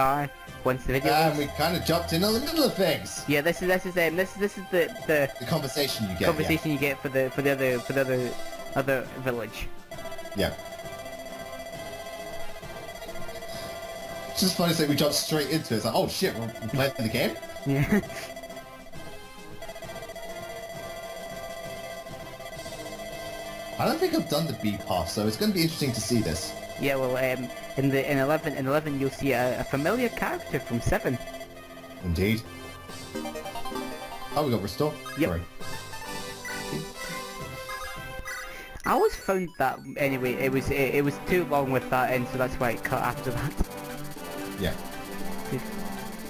are once the video. And we kind of jumped in on the middle of things. Yeah, this is the conversation you get. Conversation you get for the other village. Yeah. It's just funny that we jumped straight into it. It's like, oh shit, we're playing the game? Yeah. I don't think I've done the B pass, so it's going to be interesting to see this. Yeah, well, in 11 you'll see a familiar character from 7. Indeed. Oh, we got restore. Yep. Sorry. I always found that anyway. It was too long with that end, so that's why it cut after that. Yeah.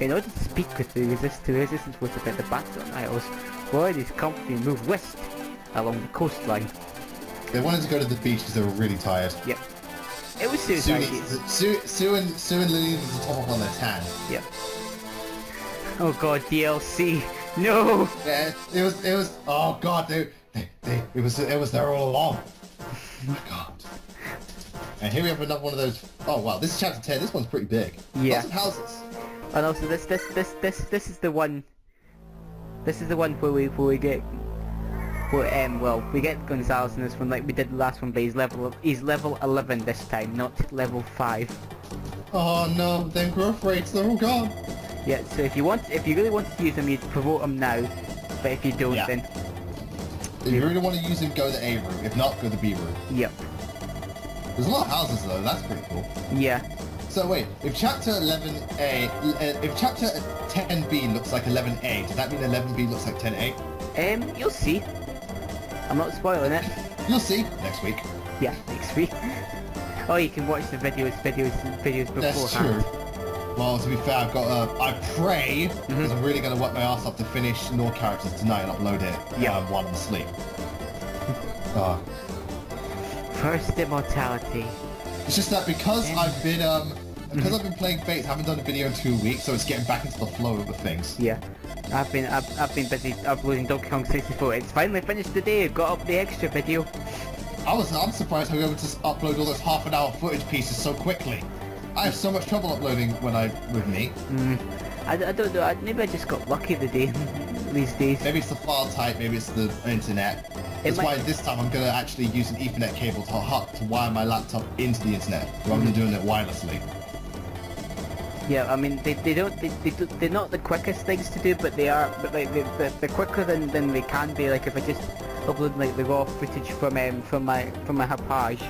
In order to speak with the resistance was about the battle on Isles, Warriors company moved west along the coastline. They wanted to go to the beach because they were really tired. Yep. It was suicide. Sue and Lily needed to top up on their tan. Yep. Oh god, DLC. No. Yeah, it was. Oh god, it was there all along. Oh my god. And here we have another one of those. Oh wow, this is chapter 10. This one's pretty big. Yeah. Lots of houses. And also this is the one. This is the one where we get. Well, we get Gonzalez in this one like we did the last one, but he's level 11 this time, not level 5. Oh no, then growth rates, they're all gone. Yeah, so if you really want to use them, you'd promote them now, but if you don't, then... If you really want to use them, go the A route. If not, go the B route. Yep. There's a lot of houses though, that's pretty cool. Yeah. So wait, if chapter 11A, if chapter 10B looks like 11A, does that mean 11B looks like 10A? You'll see. I'm not spoiling it. You'll see next week. Yeah, next week. Oh, you can watch the videos beforehand. That's true. Well, to be fair, I've got I pray, because I'm really going to work my ass off to finish Nor characters tonight and upload it while I'm asleep. First immortality. It's just that because I've been playing Fates, I haven't done a video in 2 weeks, so it's getting back into the flow of the things. Yeah. I've been busy uploading Donkey Kong 64. It's finally finished today. I've got up the extra video. I'm surprised how we were able to upload all those half-an-hour footage pieces so quickly. I have so much trouble uploading with me. I don't know. Maybe I just got lucky these days. Maybe it's the file type. Maybe it's the internet. That's why this time I'm gonna actually use an Ethernet cable to wire my laptop into the internet rather than doing it wirelessly. Yeah, I mean they're not the quickest things to do, but they are. But like they're quicker than they can be. Like if I just upload like the raw footage from my Hapage.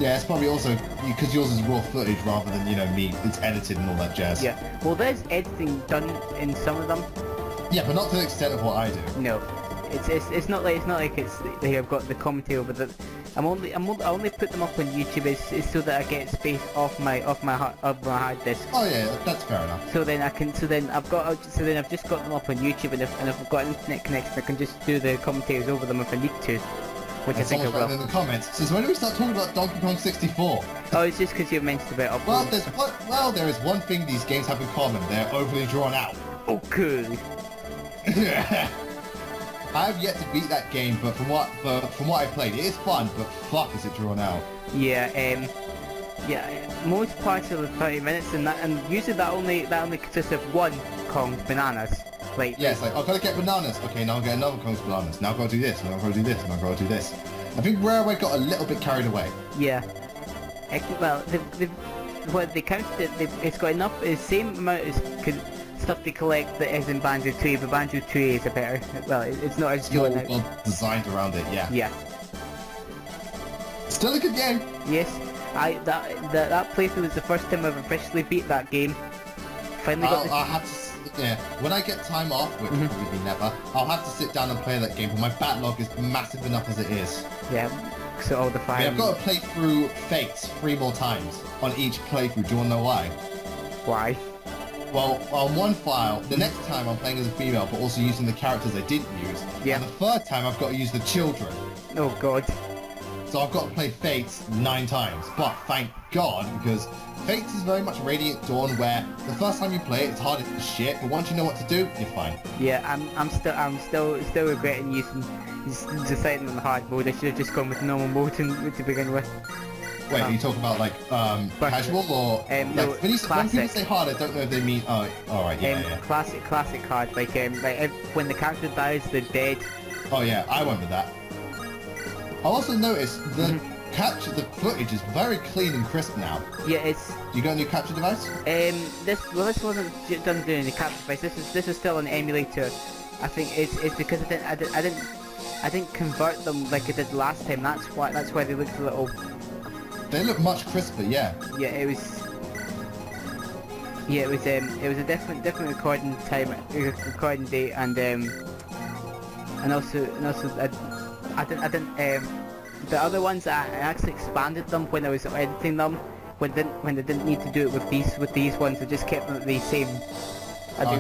Yeah, it's probably also because yours is raw footage rather than me. It's edited and all that jazz. Yeah. Well, there's editing done in some of them. Yeah, but not to the extent of what I do. No, it's not like I've got the commentary over the. I only put them up on YouTube is so that I get space off my hard disk. Oh yeah, that's fair enough. So then I've just got them up on YouTube, and if I've got an internet connection, I can just do the commentaries over them if I need to. Which and I think I will. In the comments says, when do we start talking about Donkey Kong 64? Oh, it's just because you mentioned about uploading. Well, there is one thing these games have in common. They're overly drawn out. Okay. I have yet to beat that game, but from what I played, it is fun, but fuck is it drawn out. Yeah, most parts are 30 minutes, and usually that only consists of one Kong's bananas. Like yeah, it's like I've got to get bananas. Okay, now I'll get another Kong's bananas. Now I've got to do this. Now I've got to do this. Now I've got to do this. I think Railway got a little bit carried away. Yeah. Well, they counted it. It's got enough. It's the same amount as stuff they collect that is in Banjo 2, but Banjo 2 is a better. Well, it's not as well designed around it. Yeah. Yeah. Still a good game. Yes. That playthrough was the first time I've officially beat that game. Finally got I'll have to. Yeah, when I get time off, which will probably be never, I'll have to sit down and play that game, but my backlog is massive enough as it is. Yeah, so all the fire. I've got to play through Fates 3 more times on each playthrough. Do you want to know why? Why? Well, on one file, the next time I'm playing as a female, but also using the characters I didn't use. Yeah. And the third time I've got to use the children. Oh god. So I've got to play Fates 9 times. But thank God, because Fates is very much Radiant Dawn, where the first time you play it, it's hard as shit, but once you know what to do, you're fine. Yeah, I'm still regretting deciding on the hard mode. I should have just gone with normal mode to begin with. Wait, are you talking about like casual or no, like when people classic. say hard, I don't know if they mean alright, yeah. Classic card, like when the character dies, they're dead. Oh yeah, I went with that. I also noticed the footage is very clean and crisp now. Yeah, it's. You got a new capture device? This wasn't done doing the capture device. This is still an emulator. I think it's because I didn't convert them like I did last time. That's why they looked a little. They look much crisper, yeah. Yeah, it was. Yeah, it was a different recording time, recording date, and also I didn't the other ones I actually expanded them when I was editing them. When they didn't need to do it with these ones, I just kept them at the same the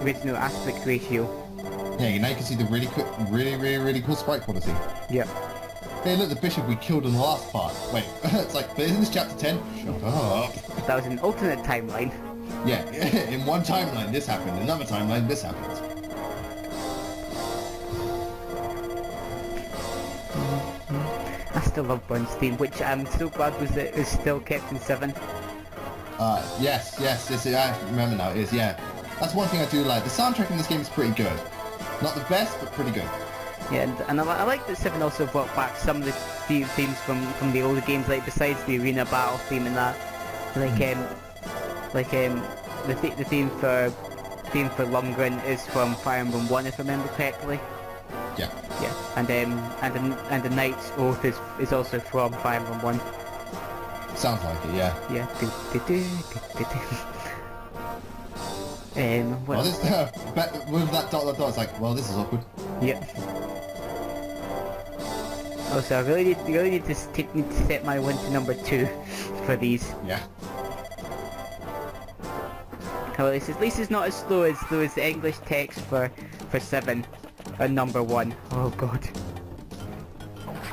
original aspect ratio. Yeah, now you can see the really cool sprite quality. Yep. Hey, look, the bishop we killed in the last part. Wait, it's like, but isn't this chapter 10? Shut up. That was an alternate timeline. Yeah, in one timeline this happened, in another timeline this happened. I still love Bernstein, which I'm so glad is still kept in 7. Yes, I remember now, it is, yeah. That's one thing I do like. The soundtrack in this game is pretty good. Not the best, but pretty good. Yeah, and I like that 7 also brought back some of the themes from the older games, like besides the arena battle theme and that, the theme for Lundgren is from Fire Emblem 1, if I remember correctly. Yeah. Yeah, and the Knight's Oath is also from Fire Emblem 1. Sounds like it, yeah. Yeah. Well, this, with that dot, it's like, well, this is awkward. Yeah. Also, I really need to set my one to number 2 for these. Yeah. Well, at least it's not as slow as the English text for 7 or number 1. Oh god.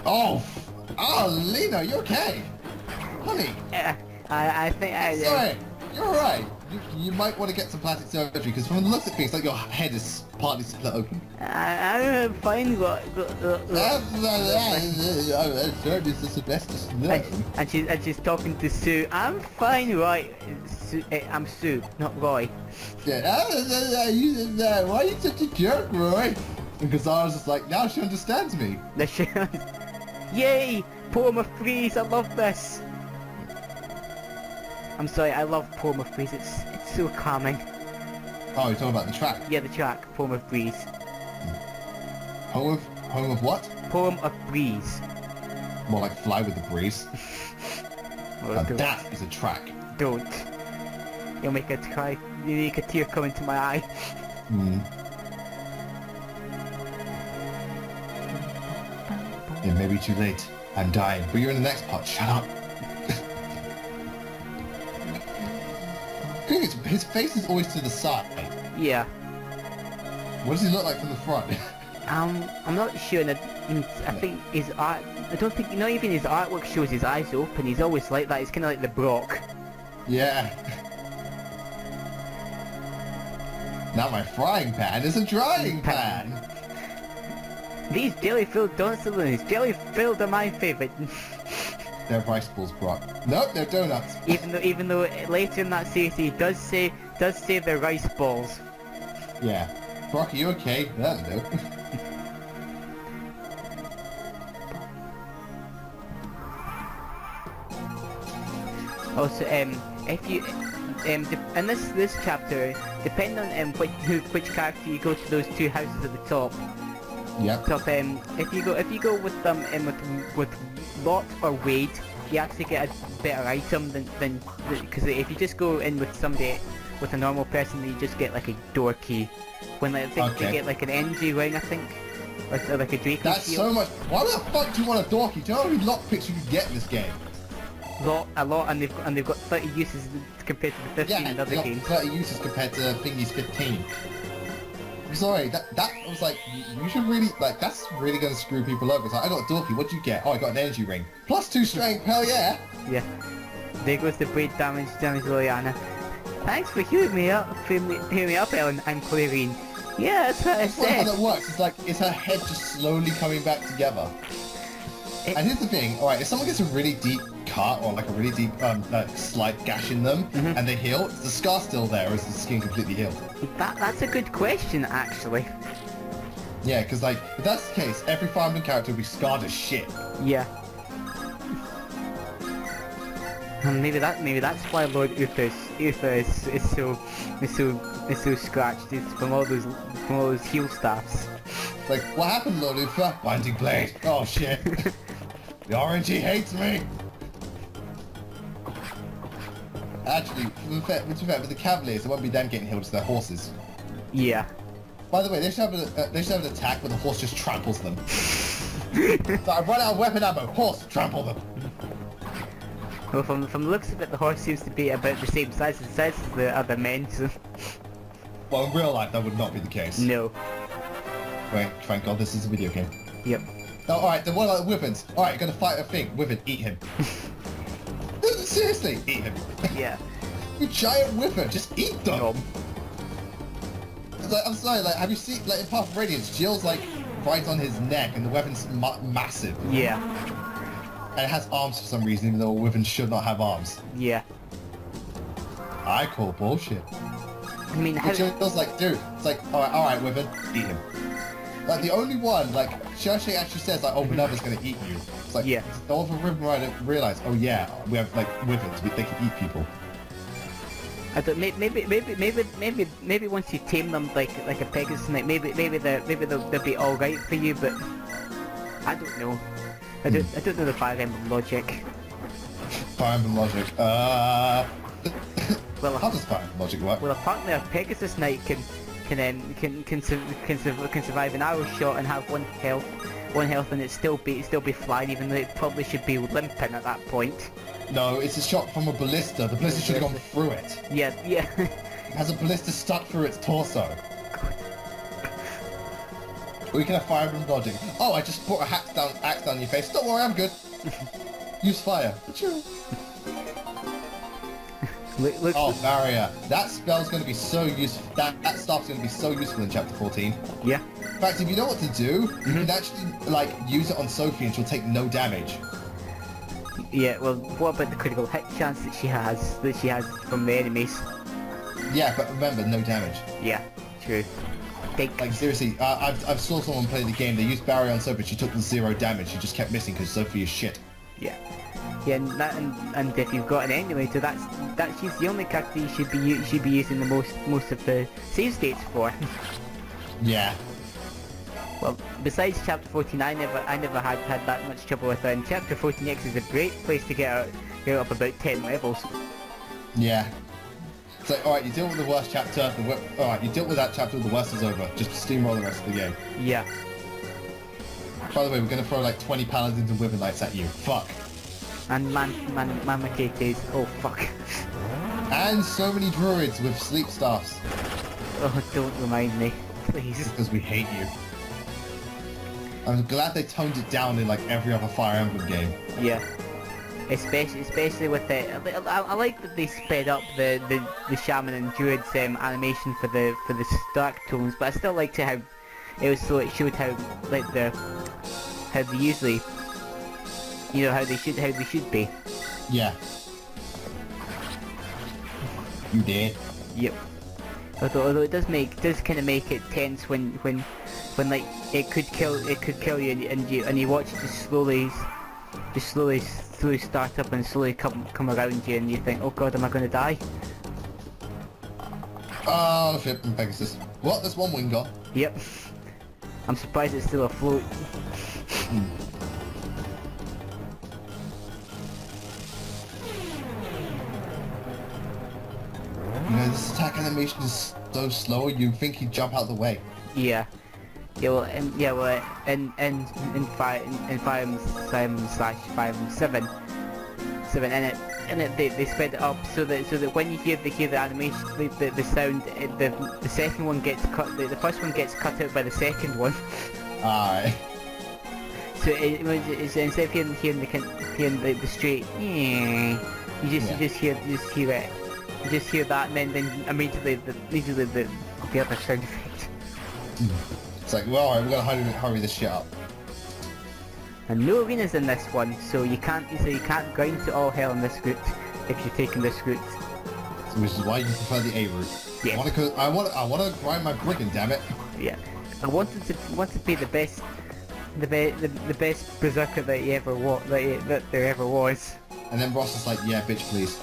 Oh, Lena, you okay? Honey. Yeah, I think I. Sorry, you're alright. You might want to get some plastic surgery because from the looks of things, like your head is partly split open. I'm fine. And she's talking to Sue. I'm fine, right? I'm Sue, not Roy. Yeah. Why are you such a jerk, Roy? Because I was just like, now she understands me. Yay! Poem of Freeze, I love this! I'm sorry, I love Poem of Breeze, it's so calming. Oh, you're talking about the track? Yeah, the track, Poem of Breeze. Home of what? Poem of Breeze. More like Fly with the Breeze. Well, that is a track. Don't. You'll make a cry, you make a tear come into my eye. It may be too late. I'm dying, but you're in the next part, shut up. His face is always to the side. Yeah. What does he look like from the front? I'm not sure, and I think his art, I don't think, not even his artwork shows his eyes open, he's always like that, he's kinda like the Brock. Yeah. Now my frying pan is a drying pan! These jelly-filled donuts jelly-filled are my favourite. They're rice balls, Brock. Nope, they're donuts. Even though later in that series he does say they're rice balls. Yeah. Brock, are you okay? I don't know. Also, if you in this chapter, depending on which character you go to those 2 houses at the top. Yep. So if you go with with Lot or Wade, you actually get a better item than because if you just go in with somebody, with a normal person, you just get like a door key. When I think you get like an energy ring, I think, or like a Draco That's shield. so much. Why the fuck do you want a door key? Do you know how many lockpicks you can get in this game? A lot, and they've got 30 uses compared to the 15 in other games. 30 uses compared to Thingy's 15. I'm sorry, that was like, you should really, like, that's really gonna screw people over. It's like, I got a door key, what'd you get? Oh, I got an energy ring. Plus 2 strength, hell yeah! Yeah. There goes the braid damage Liliana. Thanks for healing me up, Ellen. I'm Clarine. Yeah, that's what I That's not how said. that works. It's like, it's her head just slowly coming back together. And here's the thing, alright, if someone gets a really deep cut or like a really deep like slight gash in them and they heal, is the scar still there or is the skin completely healed? That's a good question, actually. Yeah, because like, if that's the case, every Fire Emblem character will be scarred as shit. Yeah. And maybe that's why Lord Uther is so scratched. It's from all those heal staffs. It's like, what happened, Lord Uther? Binding blade. Oh shit. The RNG hates me. Actually, with the Cavaliers, it won't be them getting healed, it's their horses. Yeah. By the way, they should have an attack where the horse just tramples them. So I've run out of weapon ammo. Horse, trample them. Well, from the looks of it, the horse seems to be about the same size as the other men. So. Well, in real life, that would not be the case. No. Wait, thank God this is a video game. Yep. Oh, alright, then what about the wyverns? Alright, you're gonna fight a thing. Wyvern, eat him. Seriously, eat him. Yeah. You giant wyvern, just eat them. Nom. Like, I'm sorry, like, have you seen, like, in Path of Radiance, Jill's, like, right on his neck, and the weapon's massive. Yeah. And it has arms for some reason, even though a wyvern should not have arms. Yeah. I call bullshit. I mean, how... Jill's like, dude, it's like, alright, wyvern, eat him. Like, the only one, like, she actually says, like, oh, Minerva's gonna eat you. It's like, yeah. The other wyvern rider realised, oh yeah, we have, like, wyverns, they can eat people. I don't, maybe once you tame them like a Pegasus, like maybe they'll be all right for you, but I don't know. I don't know the Fire Emblem logic. Fire Emblem logic. Well, how does Fire Emblem logic work? Well, apparently a Pegasus Knight can survive an arrow shot and have one health, and it still be flying, even though it probably should be limping at that point. No, it's a shot from a ballista. The ballista should have gone through it. Yeah. It has a ballista stuck through its torso. We can have Fire Emblem logic. Oh, I just brought a axe down your face. Don't worry, I'm good. Use fire. Look, oh, barrier. That spell's going to be so useful. That stuff's going to be so useful in chapter 14. Yeah. In fact, if you know what to do, you can actually like use it on Sophie and she'll take no damage. Yeah, well, what about the critical hit chance that she has from the enemies? Yeah, but remember, no damage. Yeah, true. Like seriously, I've saw someone play the game. They used barrier on Sophie. She took 0 damage. She just kept missing because Sophie is shit. Yeah, yeah, and if you've got an emulator, that she's the only character you should be using the most of the save states for. Yeah. Well, besides chapter 14, I never had that much trouble with it, and chapter 14X is a great place to get up about 10 levels. Yeah. It's like, alright, you deal with the worst chapter, alright, you deal with that chapter, the worst is over. Just steamroll the rest of the game. Yeah. By the way, we're gonna throw like 20 paladins and wyvern knights at you. Fuck. And Mamaketes, oh fuck. And so many druids with sleep staffs. Oh, don't remind me, please. Because we hate you. I'm glad they toned it down in like every other Fire Emblem game. Yeah. Especially with it. I like that they sped up the shaman and druid's animation for the dark tones, but I still liked how it showed how how they usually, you know, how they should be. Yeah. You did. Yep. Although it does kind of make it tense when like it could kill you and you watch it just slowly start up and slowly come around you and you think, oh god, am I going to die? Oh shit, from Pegasus. What? There's one wing gone. Yep. I'm surprised it's still afloat. You know, this attack animation is so slow, you'd think he'd jump out of the way. Yeah. Yeah, well, in 5/7, they sped it up so that when you hear the animation, the sound, the second one gets cut, the first one gets cut out by the second one. Aye. So it's instead of hearing the straight, you just hear it. You just hear that, and then immediately the other sound effect. It's like, well, alright, we're gonna hurry this shit up. And no arenas in this one, so you can't grind to all hell in this route if you're taking this route. Which is why you prefer the A route. Yeah. I want to grind my bricking, damn it. Yeah. I wanted to be the best berserker that he ever that there ever was. And then Ross is like, yeah, bitch, please.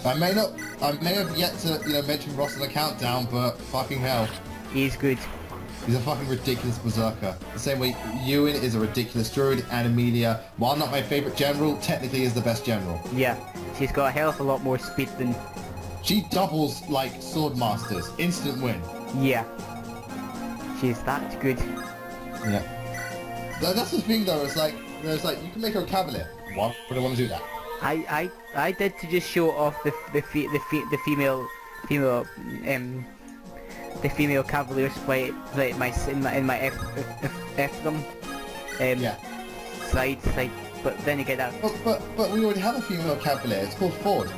I may have yet to, mention Ross in the countdown, but fucking hell. He's good. He's a fucking ridiculous berserker. The same way Ewan is a ridiculous druid, and Amelia, while not my favourite general, technically is the best general. Yeah. She's got a hell of a lot more speed than... She doubles like sword masters. Instant win. Yeah. She's that good. Yeah. That's the thing though, it's like you can make her a cavalier. Why would I want to do that? I did to just show off the female cavalier split like in my Ephraim Yeah. side, but then you get that. But we already have a female cavalier. It's called Ford.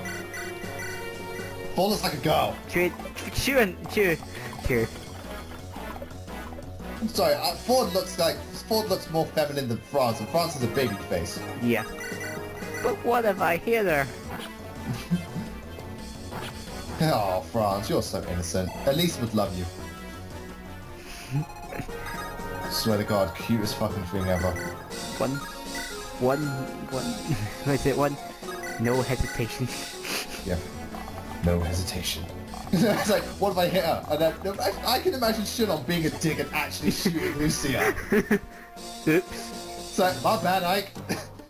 Ford looks like a girl. Sure. I'm sorry. Ford looks more feminine than France, and France is a baby face. Yeah. But what if I hear her? Oh, France, you're so innocent. Elise would love you. Swear to God, cutest fucking thing ever. One. What is it? One. No hesitation. Yeah. No hesitation. It's like, what if I hit her? And then I can imagine Shinon being a dick and actually shooting Lucia. Oops. It's like, my bad, Ike.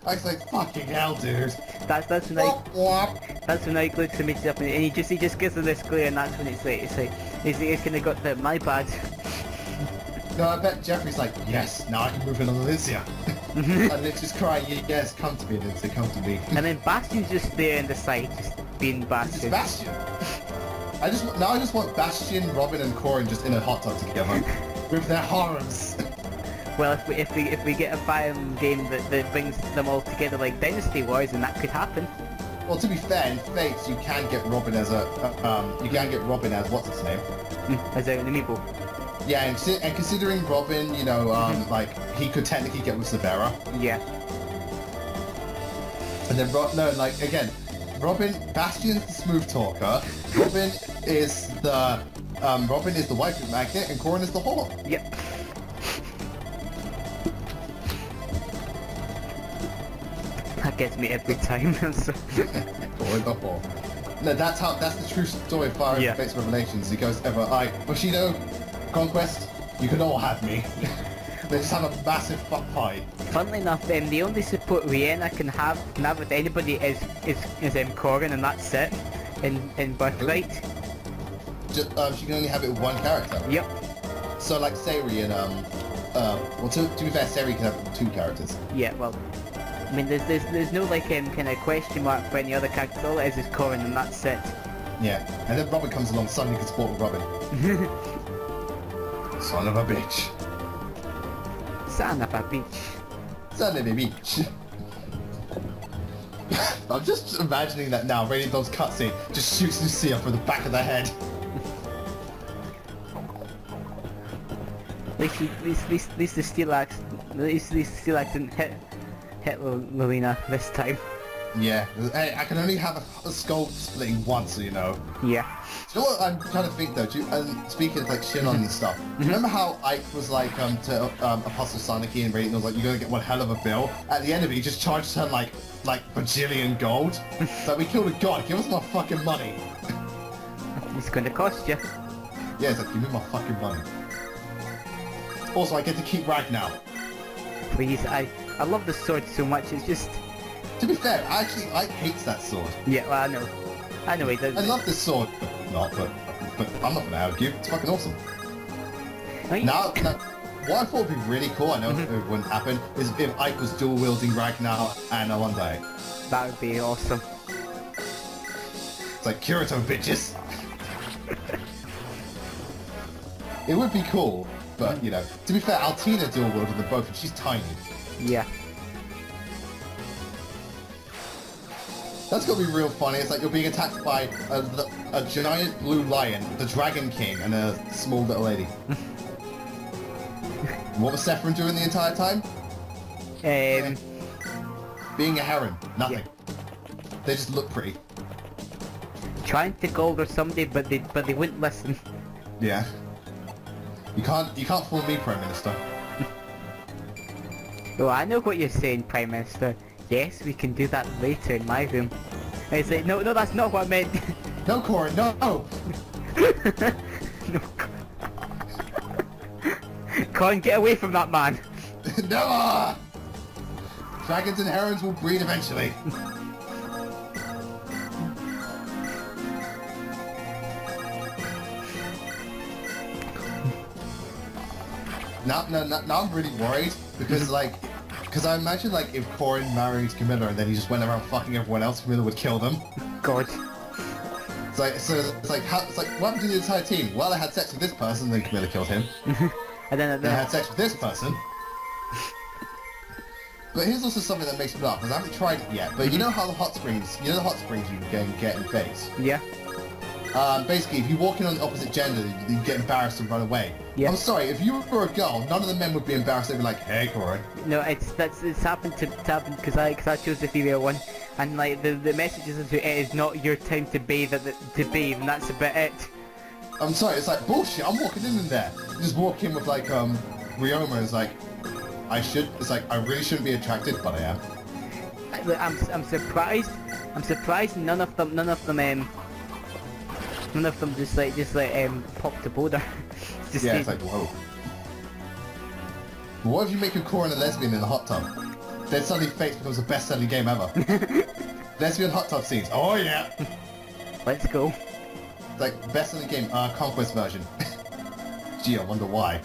Ike's like, fucking hell, dude. That's when Ike looks at me up and he just gives her this glare, and that's when it's kind of got the my bad. No, I bet Jeffrey's like, yes, now I can move in on Alicia. And it's just crying, yes, come to me, Lindsay, come to me. And then Bastion's just there in the side, just being Bastion. It's Bastion. I just want Bastion, Robin, and Corin just in a hot tub together with their harems. Well, if we get a Fire Emblem game that brings them all together like Dynasty Wars, then that could happen. Well, to be fair, in Fates you can get Robin as what's its name? As an amiibo. Yeah, and considering Robin, like he could technically get with Severa. Yeah. And then Robin, Bastion's the smooth talker. Robin is the waifu magnet, and Corin is the whore. Yep. That gets me every time. Corin the whore. No, that's the true story of Fire Emblem Fates Revelations. He goes ever, Bushido, Conquest, you can all have me. They just have a massive fuck fight. Funnily enough, the only support Rihanna can have with anybody is Corin, and that's it. In Birthright. She can only have it with one character. Yep. So like Sari and to be fair, Sari can have two characters. Yeah, well, I mean, there's no like kind of question mark for any other character. All it is Corin, and that's it. Yeah, and then Robin comes along, suddenly can support with Robin. Son of a bitch. Son of a bitch. Son of a bitch. I'm just imagining that now, Radiant Dawn's cutscene just shoots Lucia for the back of the head. At least the steel axe didn't hit Lorena this time. Yeah, hey, I can only have a skull splitting once, you know. Yeah. Do you know what I'm trying to think though? And speaking of like Shinon and stuff, remember how Ike was like to Apostle Saniki and Radiant was like, you're gonna get one hell of a bill. At the end of it, he just charged her like bajillion gold. So we killed a god. Give us my fucking money. It's gonna cost you. Yeah, it's like, give me my fucking money. Also, I get to keep Rag now. Please, I love the sword so much. It's just. To be fair, actually, Ike hates that sword. Yeah, well, I know he does. I love this sword, but I'm not gonna argue. It's fucking awesome. Now, what I thought would be really cool, I know it wouldn't happen, is if Ike was dual wielding Ragnar and Alundai. That would be awesome. It's like Kirito, bitches. It would be cool, but to be fair, Altina dual wielded them both, and she's tiny. Yeah. That's gonna be real funny. It's like you're being attacked by a giant blue lion, the Dragon King, and a small little lady. What was Sephiroth doing the entire time? Being a heron. Nothing. Yeah. They just look pretty. Trying to golder somebody, but they wouldn't listen. Yeah. You can't fool me, Prime Minister. Oh, I know what you're saying, Prime Minister. Yes, we can do that later in my room. I say, no, that's not what I meant. No, Corin, no! No. Colin, get away from that man. Never! Dragons and herons will breed eventually. Now I'm really worried because because I imagine like if Corin married Camilla and then he just went around fucking everyone else, Camilla would kill them. God. It's like what happened to the entire team? Well, I had sex with this person, then Camilla killed him. And then I had sex with this person. But here's also something that makes me laugh, because I haven't tried it yet. But you know how the hot springs, you can get in phase? Yeah. Basically, if you walk in on the opposite gender, you get embarrassed and run away. Yeah. I'm sorry, if you were a girl, none of the men would be embarrassed. They'd be like, "Hey, Corin." No, it's happened because I chose the female one, and like the messages into it is not your time to bathe, and that's about it. I'm sorry, it's like bullshit. I'm walking in there. You just walk in with like Ryoma is like, it's like I really shouldn't be attracted, but I am. I'm surprised. I'm surprised none of them just popped a boulder. Yeah, it's like whoa. What if you make a Corin a lesbian in a hot tub? Then suddenly Fates becomes the best-selling game ever. Lesbian hot tub scenes. Oh yeah. Let's go. It's like best-selling game, Conquest version. Gee, I wonder why.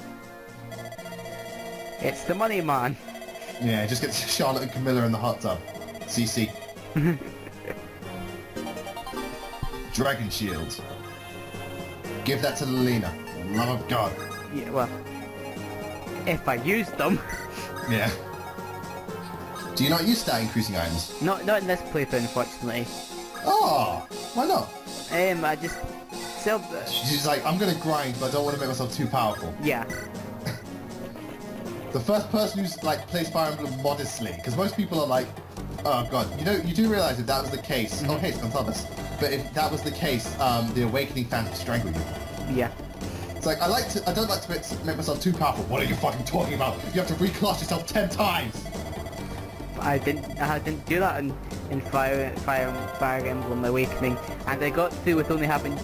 It's the money, man. Yeah, just get Charlotte and Camilla in the hot tub. CC. Dragon Shield. Give that to Lena. Love of God. Yeah, well, if I used them. Yeah. Do you not use stat increasing items? Not in this playthrough, unfortunately. Oh, why not? I just She's like, I'm gonna grind, but I don't want to make myself too powerful. Yeah. The first person who's like plays Fire Emblem modestly, because most people are like, oh god, you do realize if that was the case. Oh hey, it's Gonzalez. But if that was the case, the Awakening fans would strangle you. Yeah. It's like I don't like to make myself too powerful. What are you fucking talking about? You have to reclass yourself 10 times. I didn't do that in Fire Emblem Awakening, and I got through with only having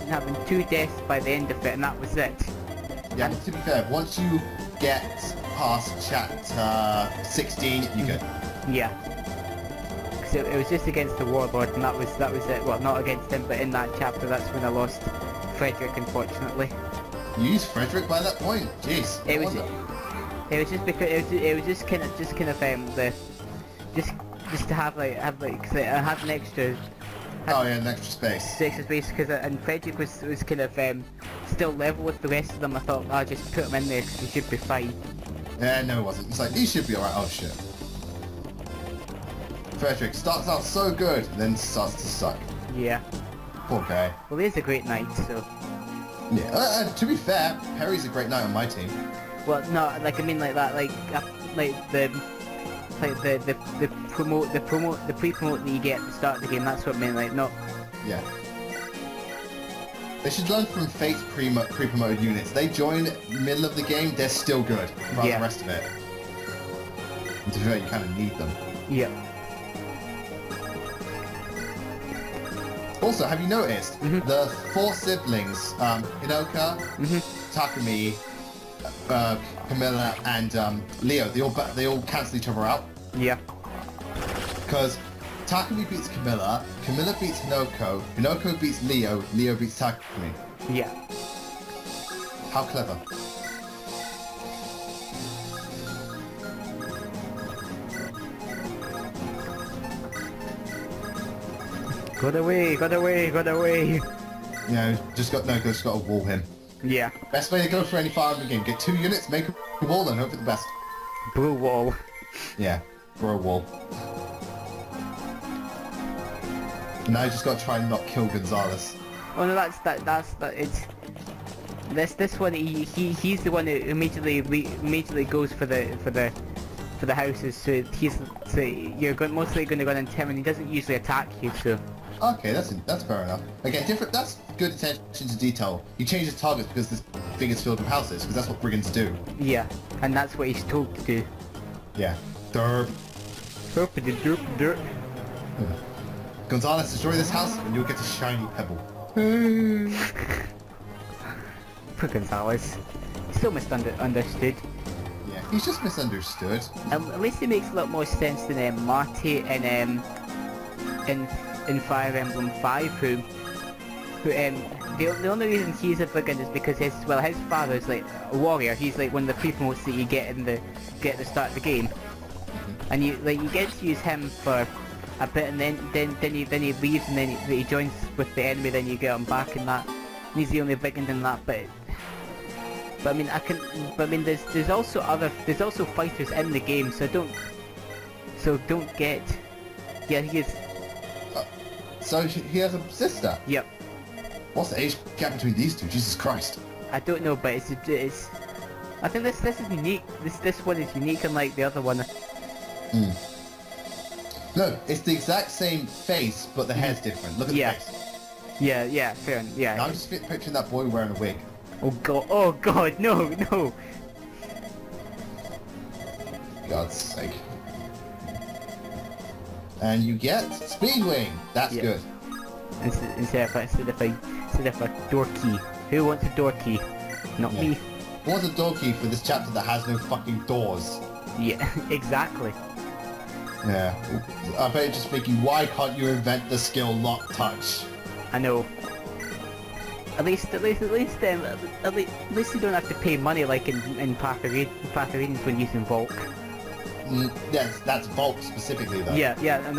2 deaths by the end of it, and that was it. Yeah, but to be fair, once you get past chapter 16, you're good. Yeah. So it was just against the Warlord, and that was it. Well, not against him, but in that chapter, that's when I lost Frederick, unfortunately. You used Frederick by that point? Jeez. It was just because it was just kind of just to have cause I had an extra. Oh yeah, an extra space. Extra space because and Frederick was kind of still level with the rest of them. I thought I'll just put him in there because he should be fine. Yeah, no, it wasn't. It's like he should be alright. Oh shit. Frederick starts out so good, and then starts to suck. Yeah. Poor guy. Well, he's a great knight, so. Yeah. To be fair, Perry's a great knight on my team. Well, no, like I mean like that, the pre-promote that you get at the start of the game. That's what I mean, like not. Yeah. They should learn from Fate's pre-promoted units. They join middle of the game, they're still good. Rather the rest of it. And to be fair, you kind of need them. Yeah. Also, have you noticed the 4 siblings, Hinoka, Takumi, Camilla, and Leo? They all cancel each other out. Yeah. Because Takumi beats Camilla, Camilla beats Hinoko, Hinoko beats Leo, Leo beats Takumi. Yeah. How clever. Got away. Yeah, just got to wall him. Yeah. Best way to go for any Fire Emblem game. Get 2 units, make a wall, and hope for the best. Blue wall. Yeah, for a wall. Now you just got to try and not kill Gonzalez. Oh no, that's it's. This one he's the one who immediately goes for the houses. So you're mostly going to run into him, and he doesn't usually attack you. So Okay, that's fair enough. Again, different. That's good attention to detail. You change the targets because this thing is filled with houses, because that's what brigands do. yeah, and that's what he's told to do. Yeah. Derp. Derp. Gonzalez, destroy this house, and you'll get a shiny pebble. Poor Gonzalez. Still misunderstood. Yeah, he's just misunderstood. At least it makes a lot more sense than Marty in Fire Emblem 5, who the only reason he's a brigand is because his father's like a warrior. He's like one of the pre-promotes that you get at the start of the game, and you get to use him for a bit, and then he leaves, and then he joins with the enemy. Then you get him back in that. And he's the only brigand in that bit. But I mean, there's also fighters in the game, so don't get. Yeah, he is. So he has a sister. Yep. What's the age gap between these two? Jesus Christ. I don't know, but it's. I think this is unique. This one is unique, unlike the other one. No, it's the exact same face, but the hair's different. Look at the face. Yeah, fair. Yeah. I'm just picturing that boy wearing a wig. Oh god, no. God's sake. And you get Speedwing. That's good. Instead of a door key. Who wants a door key? Not me. Who wants a door key for this chapter that has no fucking doors? Yeah, exactly. Yeah. I bet you're just thinking, why can't you invent the skill lock touch? I know. At least you don't have to pay money like in Path of Radiance when using Volk. Yes, that's Volk specifically though. Yeah, and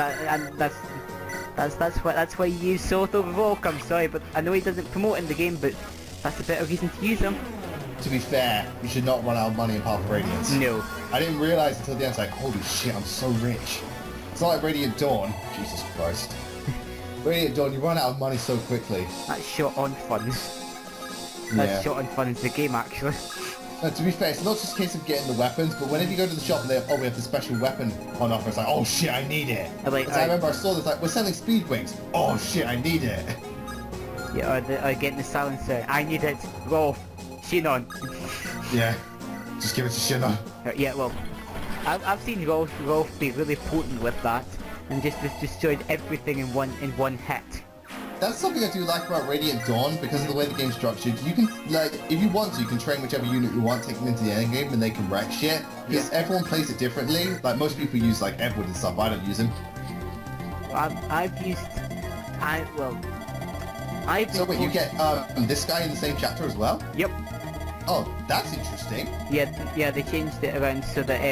that's why you use Sort over Volk. I'm sorry, but I know he doesn't promote in the game, but that's a better reason to use him. To be fair, you should not run out of money in Path of Radiance. No. I didn't realise until the end, it's like, holy shit, I'm so rich. It's not like Radiant Dawn. Jesus Christ. Radiant Dawn, you run out of money so quickly. That's short on funds. That's short on funds, the game actually. No, to be fair, it's not just a case of getting the weapons, but whenever you go to the shop and they have, we have the special weapon on offer, it's like, oh shit, I need it. I remember I saw this, like, we're selling speed wings. Oh shit, I need it. Yeah, or getting the silencer. I need it. Rolf. Shinon. Yeah. Just give it to Shinon. Yeah, well, I've seen Rolf be really potent with that, and just destroyed everything in one hit. That's something I do like about Radiant Dawn, because of the way the game's structured. You can, like, if you want to, you can train whichever unit you want, take them into the end game, and they can wreck shit. Because everyone plays it differently. Like, most people use, like, Edward and stuff. I don't use him. So wait, you get this guy in the same chapter as well? Yep. Oh, that's interesting. Yeah, they changed it around so that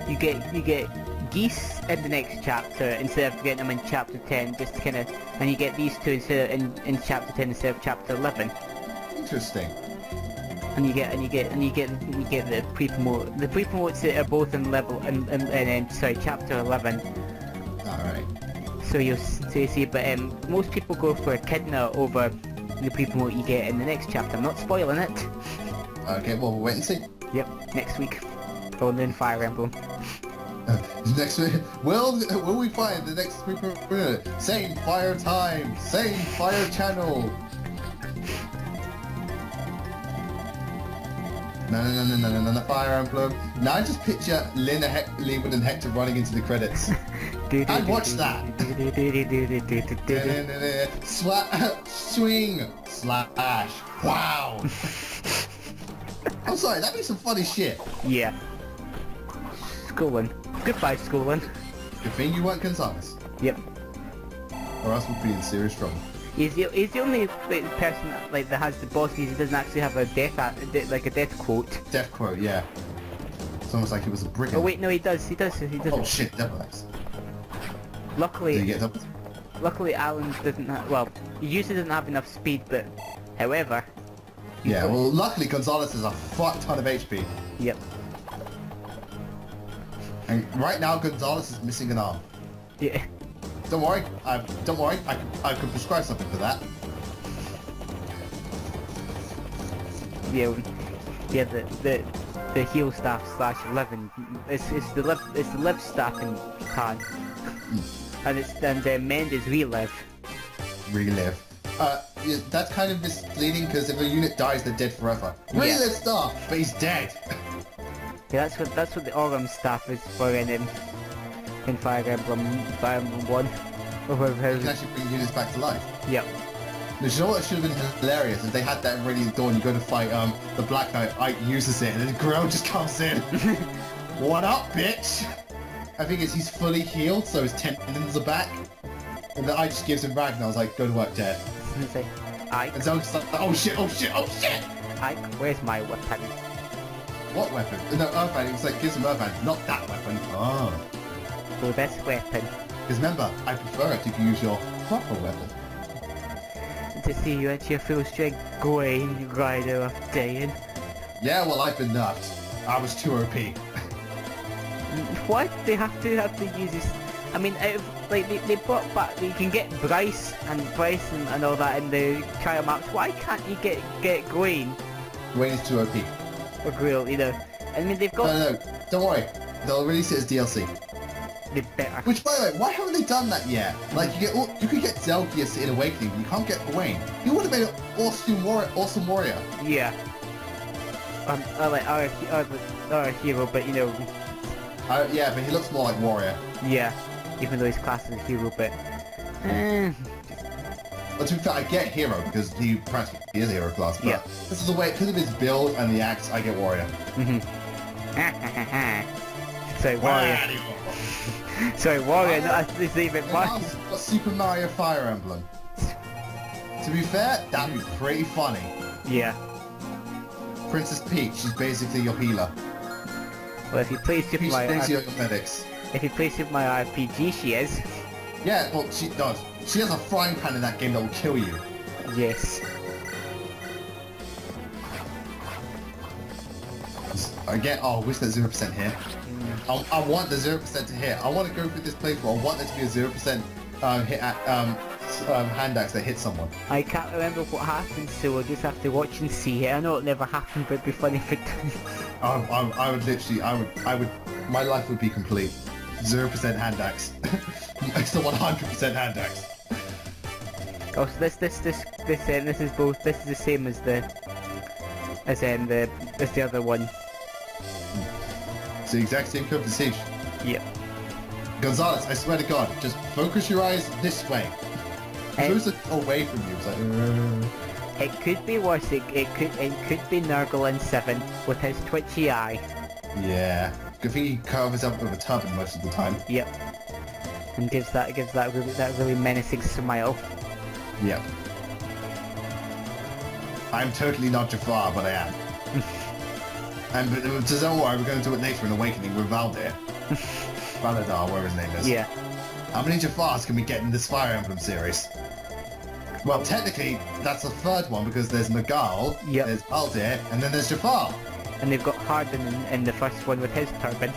you get geese in the next chapter instead of getting them in chapter 10, just kind of, and you get these two instead of in chapter 10 instead of chapter 11. Interesting. And you get the pre-promote. The pre-promotes that are both in level and chapter 11. Alright. So you see, but most people go for Echidna over the pre-promote you get in the next chapter. I'm not spoiling it. Okay, well, we'll wait and see. Yep, next week. Only in Fire Emblem. Next week, will we find the next pre-promote? Same fire time, same fire channel. No, Fire Emblem. Now I just picture Leeward and Hector running into the credits. I'd watch that. Swing, slash, wow. I'm sorry, that'd be some funny shit. Yeah. Schooling. Goodbye, schooling. Good thing you weren't Gonzalez. Yep. Or else we'd be in serious trouble. He's the only person that has the bosses. He doesn't actually have a death quote. Death quote, yeah. It's almost like he was a brigand. Oh wait, no, he does. Oh shit, double X. Luckily, Did you get double? Luckily, Alan doesn't have. Well, he usually doesn't have enough speed, but however. Yeah, well, luckily Gonzalez has a fuck ton of HP. Yep. And right now Gonzalez is missing an arm. Yeah. Don't worry, I could prescribe something for that. yeah, the heal staff slash 11. It's the live staff in Japan, and mend is relive. Relive. Yeah, that's kind of misleading because if a unit dies, they're dead forever. Yeah. Relive staff, but he's dead. Yeah, that's what the Aurum staff is for in Fire Emblem 1. You can actually bring units back to life. Yep. You know what should have been hilarious if they had that ready at dawn. You go to fight the Black Knight, Ike uses it, and then Grill just comes in. What up, bitch? I think he's fully healed, so his tendons are back. And then Ike just gives him Ragnar's like, go to work, dead. And say, Ike, And Zelda's like, oh shit, oh shit, oh shit! Ike, where's my weapon? What weapon? No, Earthband. It's like, gives him Earthband, not that weapon. Oh. Oh, this weapon. Because remember, I prefer it if you use your proper weapon. To see you at your full strength, Gawain, Rider of Dayan. Yeah, well, I've been nerfed. I was too OP. What? They have to use this. I mean, like they brought back. You can get Bryce and all that in the trial maps. Why can't you get Gawain Wayne is too OP. or Grill? You know. I mean, they've got. No, don't worry. They'll release it as DLC. They better. Which, by the way, why haven't they done that yet? Like, you could get Zelgius in Awakening, but you can't get Gawain. You would have made an awesome warrior. Yeah. Like our hero, but you know. Yeah, but he looks more like warrior. Yeah. Even though he's classed as a hero, but. But to be fair, I get hero because he practically is hero class. But Yeah. this is the way, because of his build and the axe, I get warrior. So warrior. Sorry, warrior. Not this even Got Super Mario Fire Emblem. To be fair, that'd be pretty funny. Yeah. Princess Peach, she's basically your healer. Well, if you play Super Peach Mario, brings you your medics. if you play Super Mario RPG, she is. Yeah, well, she does. She has a frying pan in that game that will kill you. Yes. Again, oh, I wish there's 0% here. I want the 0% to hit. I want to go through this playthrough. I want there to be a 0% hit at hand axe that hits someone. I can't remember what happens, so we'll just have to watch and see it. I know it'll never happen, but it'd be funny if it does. I would literally, my life would be complete. 0% hand axe. Next to 100% hand axe. Oh, so this is both. This is the same as the other one. It's the exact same code for Siege. Yep. Gonzalez, I swear to God, just focus your eyes this way. Close it away from you. It's like, It could be worse. It could be Nurgle in 7 with his twitchy eye. yeah. Good thing he covers up with a turban most of the time. Yep. And gives that really menacing smile. Yep. I'm totally not Jafar, but I am. And so don't worry, we're going to do it later in Awakening with Valdir. Valadar, whatever his name is. Yeah. How many Jafars can we get in this Fire Emblem series? Well, technically, that's the third one because there's Nagal, Yep. there's Valdir, and then there's Jafar. And they've got Harden in the first one with his turban.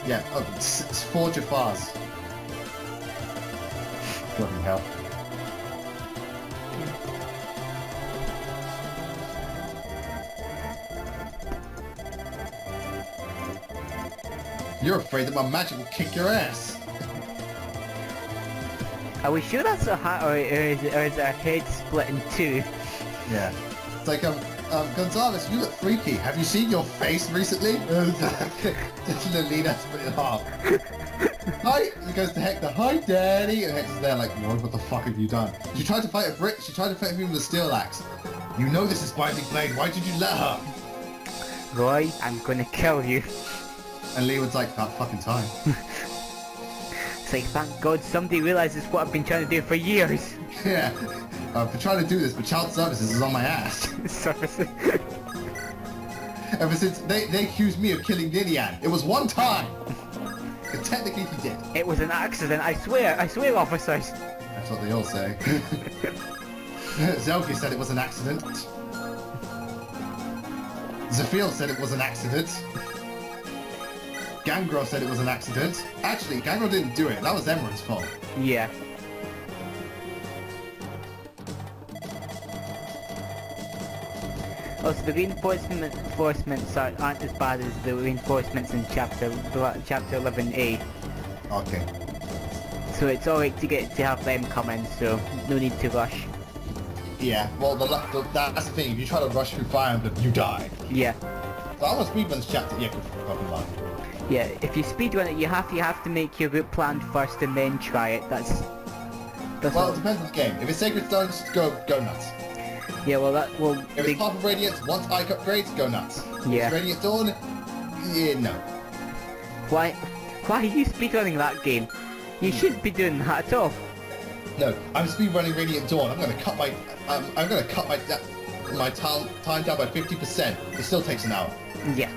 Yeah, it's 4 Jafars. Bloody hell. You're afraid that my magic will kick your ass. Are we sure that's a hat, or is it a head split in two? Yeah. It's like, Gonzalez, you look freaky. Have you seen your face recently? Lolita split it half. Hi! He goes to Hector, hi daddy! And Hector's there like, what the fuck have you done? She tried to fight a Brit, she tried to fight him with a steel axe. You know this is Binding Blade, why did you let her? Roy, I'm gonna kill you. And Leeward's like, that fucking time. It's like, thank God somebody realizes what I've been trying to do for years. Yeah. For trying to do this, but child services is on my ass. Services. Ever since they accused me of killing Lilian. It was one time! But technically he did. It was an accident, I swear, officers. That's what they all say. Zelgi said it was an accident. Zafil said it was an accident. Gangrel said it was an accident. Actually, Gangrel didn't do it. That was Emerald's fault. Yeah. Also, the reinforcements aren't as bad as the reinforcements in chapter 11A. Okay. So it's alright to have them come in, so no need to rush. Yeah, well, that's the thing. If you try to rush through Fire Emblem, you die. Yeah. So I want to speedrun this chapter. Yeah, fucking lie. Yeah, if you speedrun it, you have to make your route plan first and then try it. That's Well, all. it depends on the game. If it's Sacred Stones, go nuts. Yeah, well If it's Path of Radiance, once Ike upgrades, go nuts. Yeah. If it's Radiant Dawn, yeah, no. Why are you speedrunning that game? You shouldn't be doing that at all. No, I'm speedrunning Radiant Dawn. I'm gonna cut my time down by 50%. It still takes an hour. Yeah.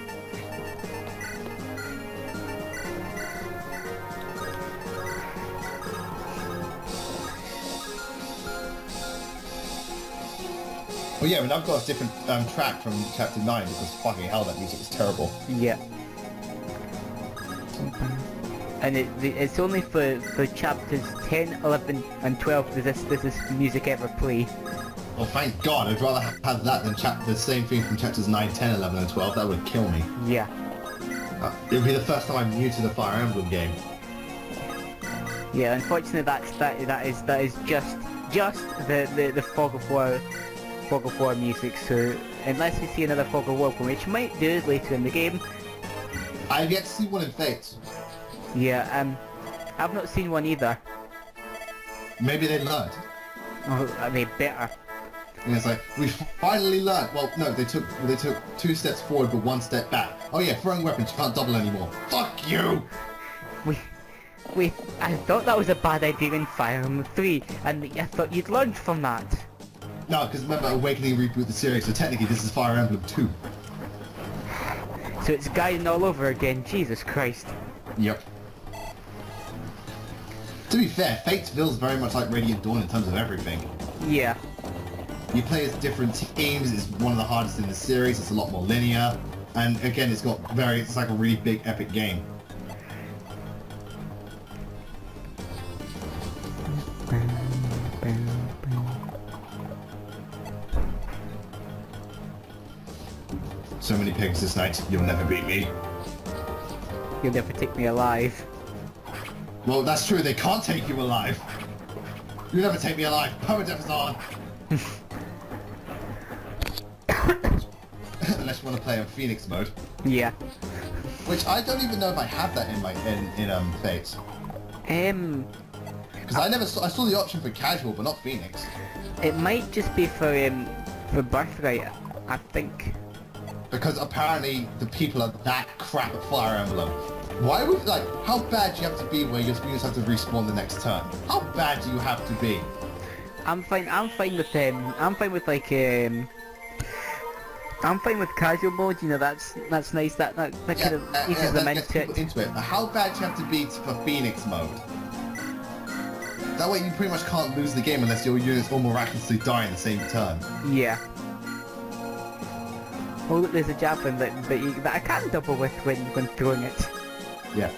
Well, yeah, and I've got a different track from chapter 9 because fucking hell, that music is terrible. Yeah. And it's only for chapters 10, 11 and 12 does this music ever play. Oh, thank God, I'd rather have that than the same thing from chapters 9, 10, 11 and 12. That would kill me. Yeah. It would be the first time I'm new to the Fire Emblem game. Yeah, unfortunately that is just the Fog of War music, so unless we see another Fog of War, which might do later in the game. I've yet to see one in Fates. Yeah, I've not seen one either. Maybe they learned. Oh, they better. And it's like, we finally learned. Well, no, they took 2 steps forward but 1 step back. Oh yeah, throwing weapons, you can't double anymore. Fuck you! I thought that was a bad idea in Fire Emblem 3, and I thought you'd learned from that. No, because remember, Awakening reboot the series, so technically this is Fire Emblem 2. So it's guiding all over again, Jesus Christ. Yep. To be fair, Fates feels very much like Radiant Dawn in terms of everything. Yeah. You play as different teams, it's one of the hardest in the series, it's a lot more linear, and again it's like a really big epic game. So many pigs this night, you'll never beat me. You'll never take me alive. Well, that's true, they can't take you alive. You'll never take me alive, permadeath is on. Unless you want to play on Phoenix mode. Yeah. Which I don't even know if I have that in my Fates. Because I saw the option for casual, but not Phoenix. It might just be for Birthright, I think. Because apparently the people are that crap at Fire Emblem. Why would, like, how bad do you have to be where your students have to respawn the next turn? How bad do you have to be? I'm fine with casual mode, you know, that's nice, that kind of eases them into it. But how bad do you have to be for Phoenix mode? That way you pretty much can't lose the game unless your units all miraculously die in the same turn. Yeah. Oh look, there's a javelin that I can double with when throwing it. Yeah.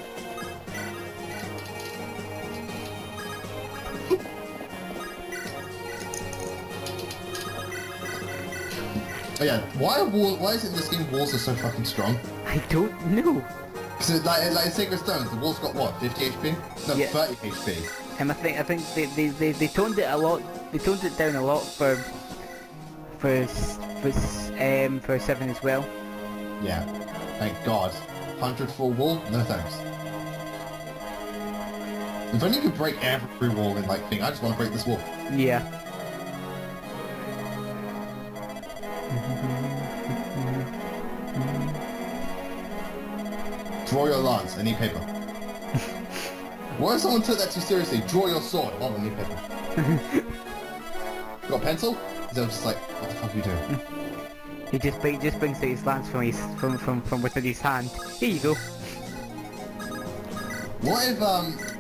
Oh yeah, why is it in this game walls are so fucking strong? I don't know. Because like in Sacred Stones, the wall's got what, 50 HP? No, Yeah. 30 HP. And I think they toned it a lot. They toned it down a lot for 7 as well. Yeah, thank God. 100 full wall? No thanks. If only you could break every wall in like thing, I just want to break this wall. Yeah. Draw your lance, I need paper. What if someone took that too seriously? Draw your sword. Oh, I need paper. You got a pencil? They're just like, what the fuck are you doing? He just brings out his lance from within his hand. Here you go. What if,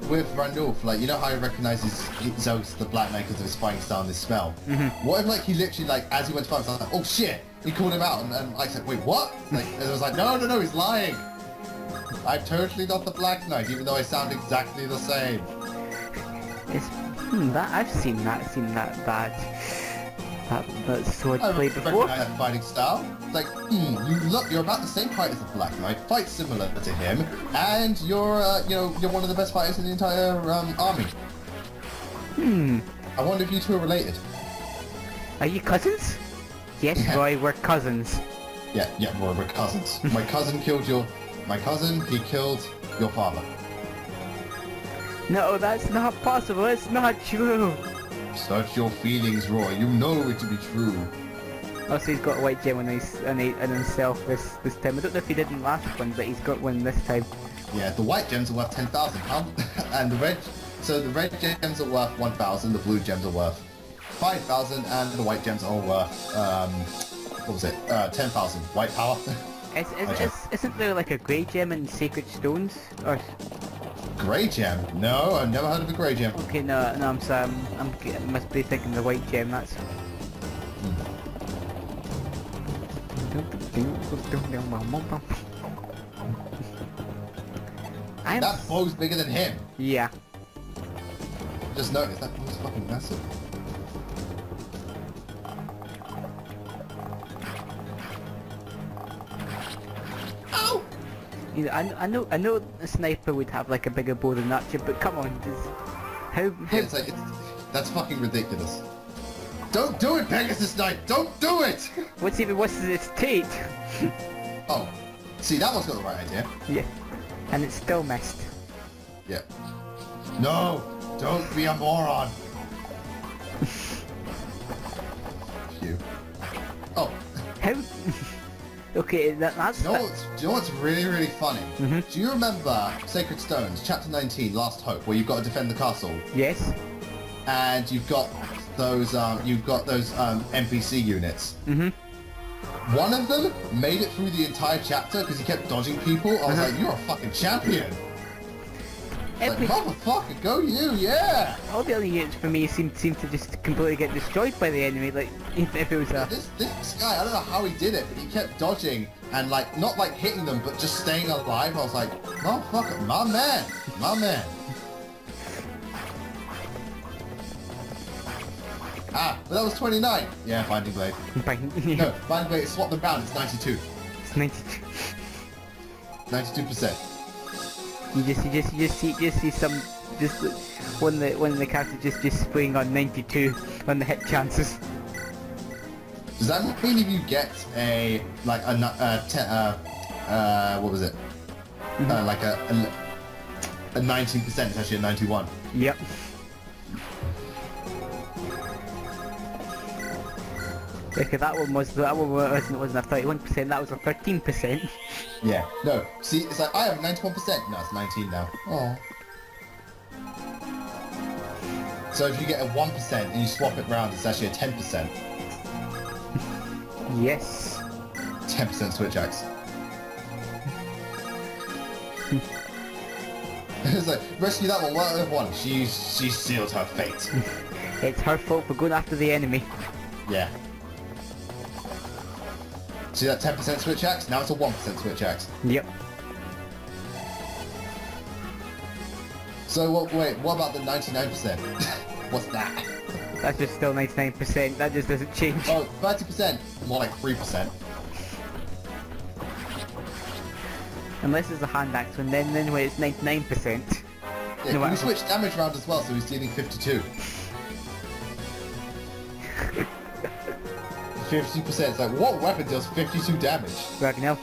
with Randolph, like, you know how he recognizes Zeus the Black Knight because of his fighting style and his spell? Mm-hmm. What if, like, he literally, like, as he went to fight, I was like, oh shit! He called him out, and I said, wait, what? Like, and it was like, no, he's lying! I'm totally not the Black Knight, even though I sound exactly the same. It's, that I've seen that bad. That's sword I played before. recognize that fighting style. Like, you're about the same height as the Black Knight, fight similar to him, and you're one of the best fighters in the entire army. I wonder if you two are related. Are you cousins? Yes, Yeah. Roy, we're cousins. Yeah, we're cousins. My cousin killed he killed your father. No, that's not possible. It's not true. Search your feelings, Roy. You know it to be true. Also, he's got a white gem on himself this time. I don't know if he did in the last one, but he's got one this time. Yeah, the white gems are worth 10,000, and the red gems are worth 1,000. The blue gems are worth 5,000, and the white gems are worth 10,000. White power. Isn't there like a grey gem in Sacred Stones? Or Grey gem? No, I've never heard of a grey gem. okay, no, I'm sorry. I must be thinking the white gem. That's. That bow's bigger than him. Yeah. Just noticed that bow's fucking massive. Ow! You know, I know a sniper would have like a bigger bow than Archer, but come on, how Yeah, that's fucking ridiculous. Don't do it, Pegasus Knight! Don't do it! what's even worse is its Tate. Oh, see, that one's got the right idea. Yeah, and it's still missed. Yeah. No! Don't be a moron! Phew. Oh. How? Okay, that's. Do you know what's really, really funny? Mhm. Do you remember Sacred Stones, Chapter 19, Last Hope, where you've got to defend the castle? Yes. And you've got those NPC units. Mhm. One of them made it through the entire chapter because he kept dodging people. I was like, you're a fucking champion! Like, motherfucker, go you, yeah! All the other units for me seem to just completely get destroyed by the enemy. Like if it was a. This guy, I don't know how he did it, but he kept dodging and like, not like hitting them, but just staying alive. I was like, motherfucker, my man, my man. Ah, but that was 29. Yeah, Binding Blade. No, Binding Blade, swap them round, it's 92. It's 92. 92%. You just see some one of the characters just spraying on 92 on the hit chances. Does that mean if you get a, like, what was it? Like a 19%, it's actually a 91. Yep. Okay, that one wasn't a 31%. That was a 13%. Yeah. No. See, it's like I have 91%. No, it's 19 now. Oh. So if you get a 1% and you swap it round, it's actually a 10%. Yes. 10% switch axe. It's like, rescue that one, what other one? She sealed her fate. It's her fault for going after the enemy. Yeah. See that 10% switch axe? Now it's a 1% switch axe. Yep. So wait, what about the 99%? What's that? That's just still 99%. That just doesn't change. Oh, 30%. More like 3%. Unless it's a hand axe one, then when it's 99%. Yeah, can we switch damage round as well, so he's dealing 52. 50%. It's like, what weapon deals 52 damage? Ragnar.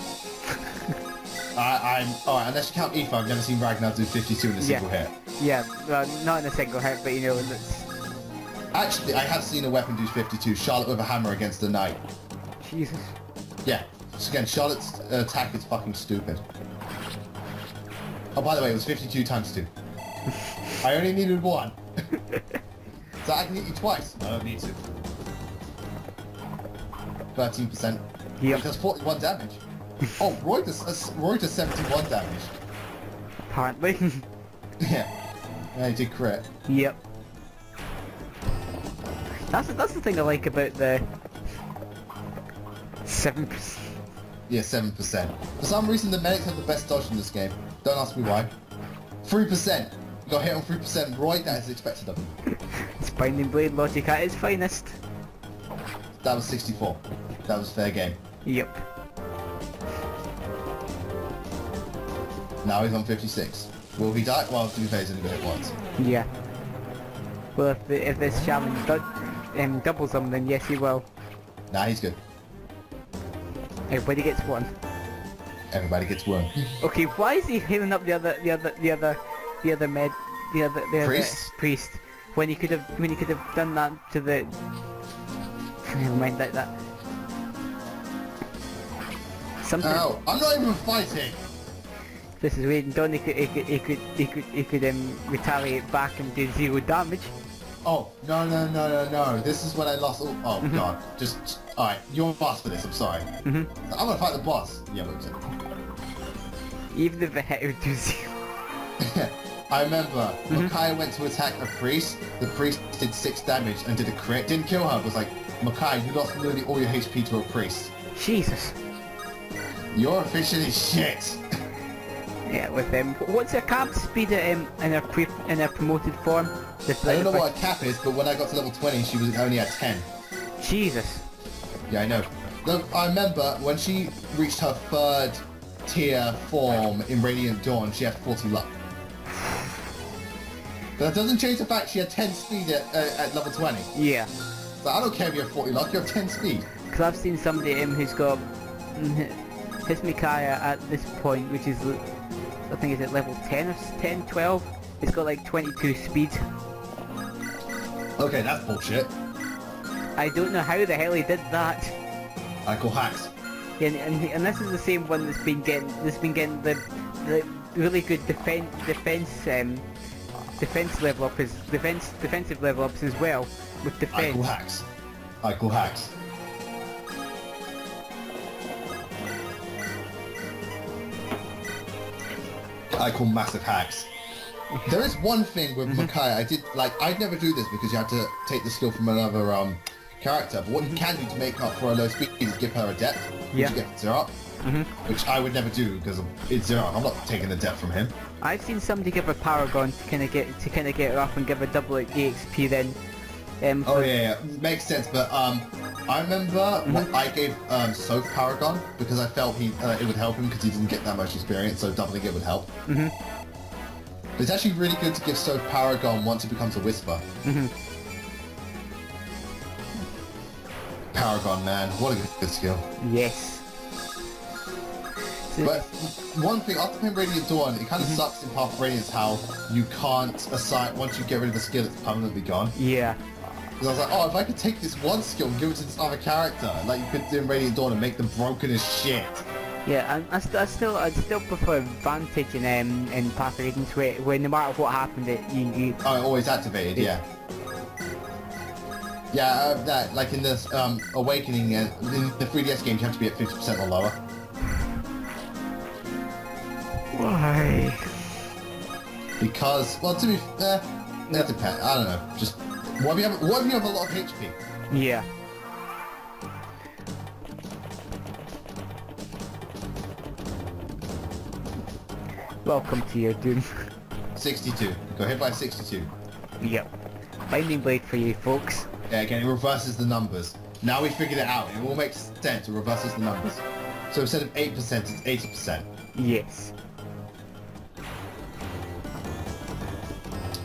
Alright, unless you count Aoife, I've never seen Ragnar do 52 in a single hit. Yeah, not in a single hit, but you know, that's... Actually, I have seen a weapon do 52, Charlotte with a hammer against a knight. Jesus. Yeah, so again, Charlotte's attack is fucking stupid. Oh, by the way, it was 52 times 2. I only needed 1. So I can hit you twice. I don't need to. 13%. Yep. Which does 41 damage. Oh, Roy does 71 damage. Apparently. Yeah, he did crit. Yep. That's the thing I like about the 7%. Yeah, 7%. For some reason, the medics have the best dodge in this game. Don't ask me why. 3%. You got hit on 3%. Roy, that is expected of him. It's Binding Blade logic at its finest. That was 64. That was fair game. Yep. Now he's on 56. Will he die? Well, to be fair, he's only got it once. Yeah. Well, if this shaman doubles him, then yes, he will. Nah, he's good. Everybody gets one. Everybody gets one. Okay, why is he healing up the other priest when he could have done that to the? Never mind that. Something. Ow! I'm not even fighting. This is waiting. Don, he could retaliate back and do 0 damage. Oh no! This is when I lost. Oh god! Just all right. You're a boss for this. I'm sorry. I'm gonna fight the boss. Yeah, but Even if the hit would do 0. I remember Makai went to attack a priest. The priest did 6 damage and did a crit. Didn't kill her. It was like, Makai, you lost nearly all your HP to a priest. Jesus. You're officially shit. Yeah, with him. What's her cap speed in her promoted form? I don't know what a cap is, but when I got to level 20, she was only at 10. Jesus. Yeah, I know. Look, I remember when she reached her 3rd tier form in Radiant Dawn, she had 40 luck. But that doesn't change the fact she had 10 speed at level 20. Yeah. So I don't care if you have 40 luck, you have 10 speed. Because I've seen somebody who's got his Micaiah at this point, which is, I think is at level 10 or 10, 12. It's got like 22 speed. Okay, that's bullshit. I don't know how the hell he did that. I call hacks. And this is the same one that's been getting the really good defensive level ups as well with defense. I call hacks. I call hacks. I call massive hacks. There is one thing with Makai, I'd never do this because you have to take the skill from another character, but what you can do to make up for a low speed is give her a depth, which you get 0 up, which I would never do because it's 0 up. I'm not taking the depth from him. I've seen somebody give her Paragon to kind of get her up and give her double EXP then. Oh yeah, makes sense. But I remember I gave Soph Paragon because I felt it would help him because he didn't get that much experience, so doubling it would help. It's actually really good to give Soph Paragon once it becomes a Whisper. Paragon, man, what a good skill. Yes. But one thing, after playing Radiant Dawn, it kind of sucks in Path of Radiance how you can't assign, once you get rid of the skill, it's permanently gone. Yeah. Because I was like, oh, if I could take this one skill and give it to this other character, like you could do in Radiant Dawn and make them broken as shit. Yeah, and I'd still prefer Vantage in Path of Radiance where no matter what happened, you Oh, it always activated, yeah. Yeah, that, like in this Awakening, in the 3DS games, you have to be at 50% or lower. Why? Because, well, to be fair, that depends. I don't know. Just what if you have a lot of HP? Yeah. Welcome to your doom. 62. Got hit by 62. Yep. Binding blade for you folks. Yeah, again, it reverses the numbers. Now we figured it out. It all makes sense. It reverses the numbers. So instead of 8%, it's 80%. Yes.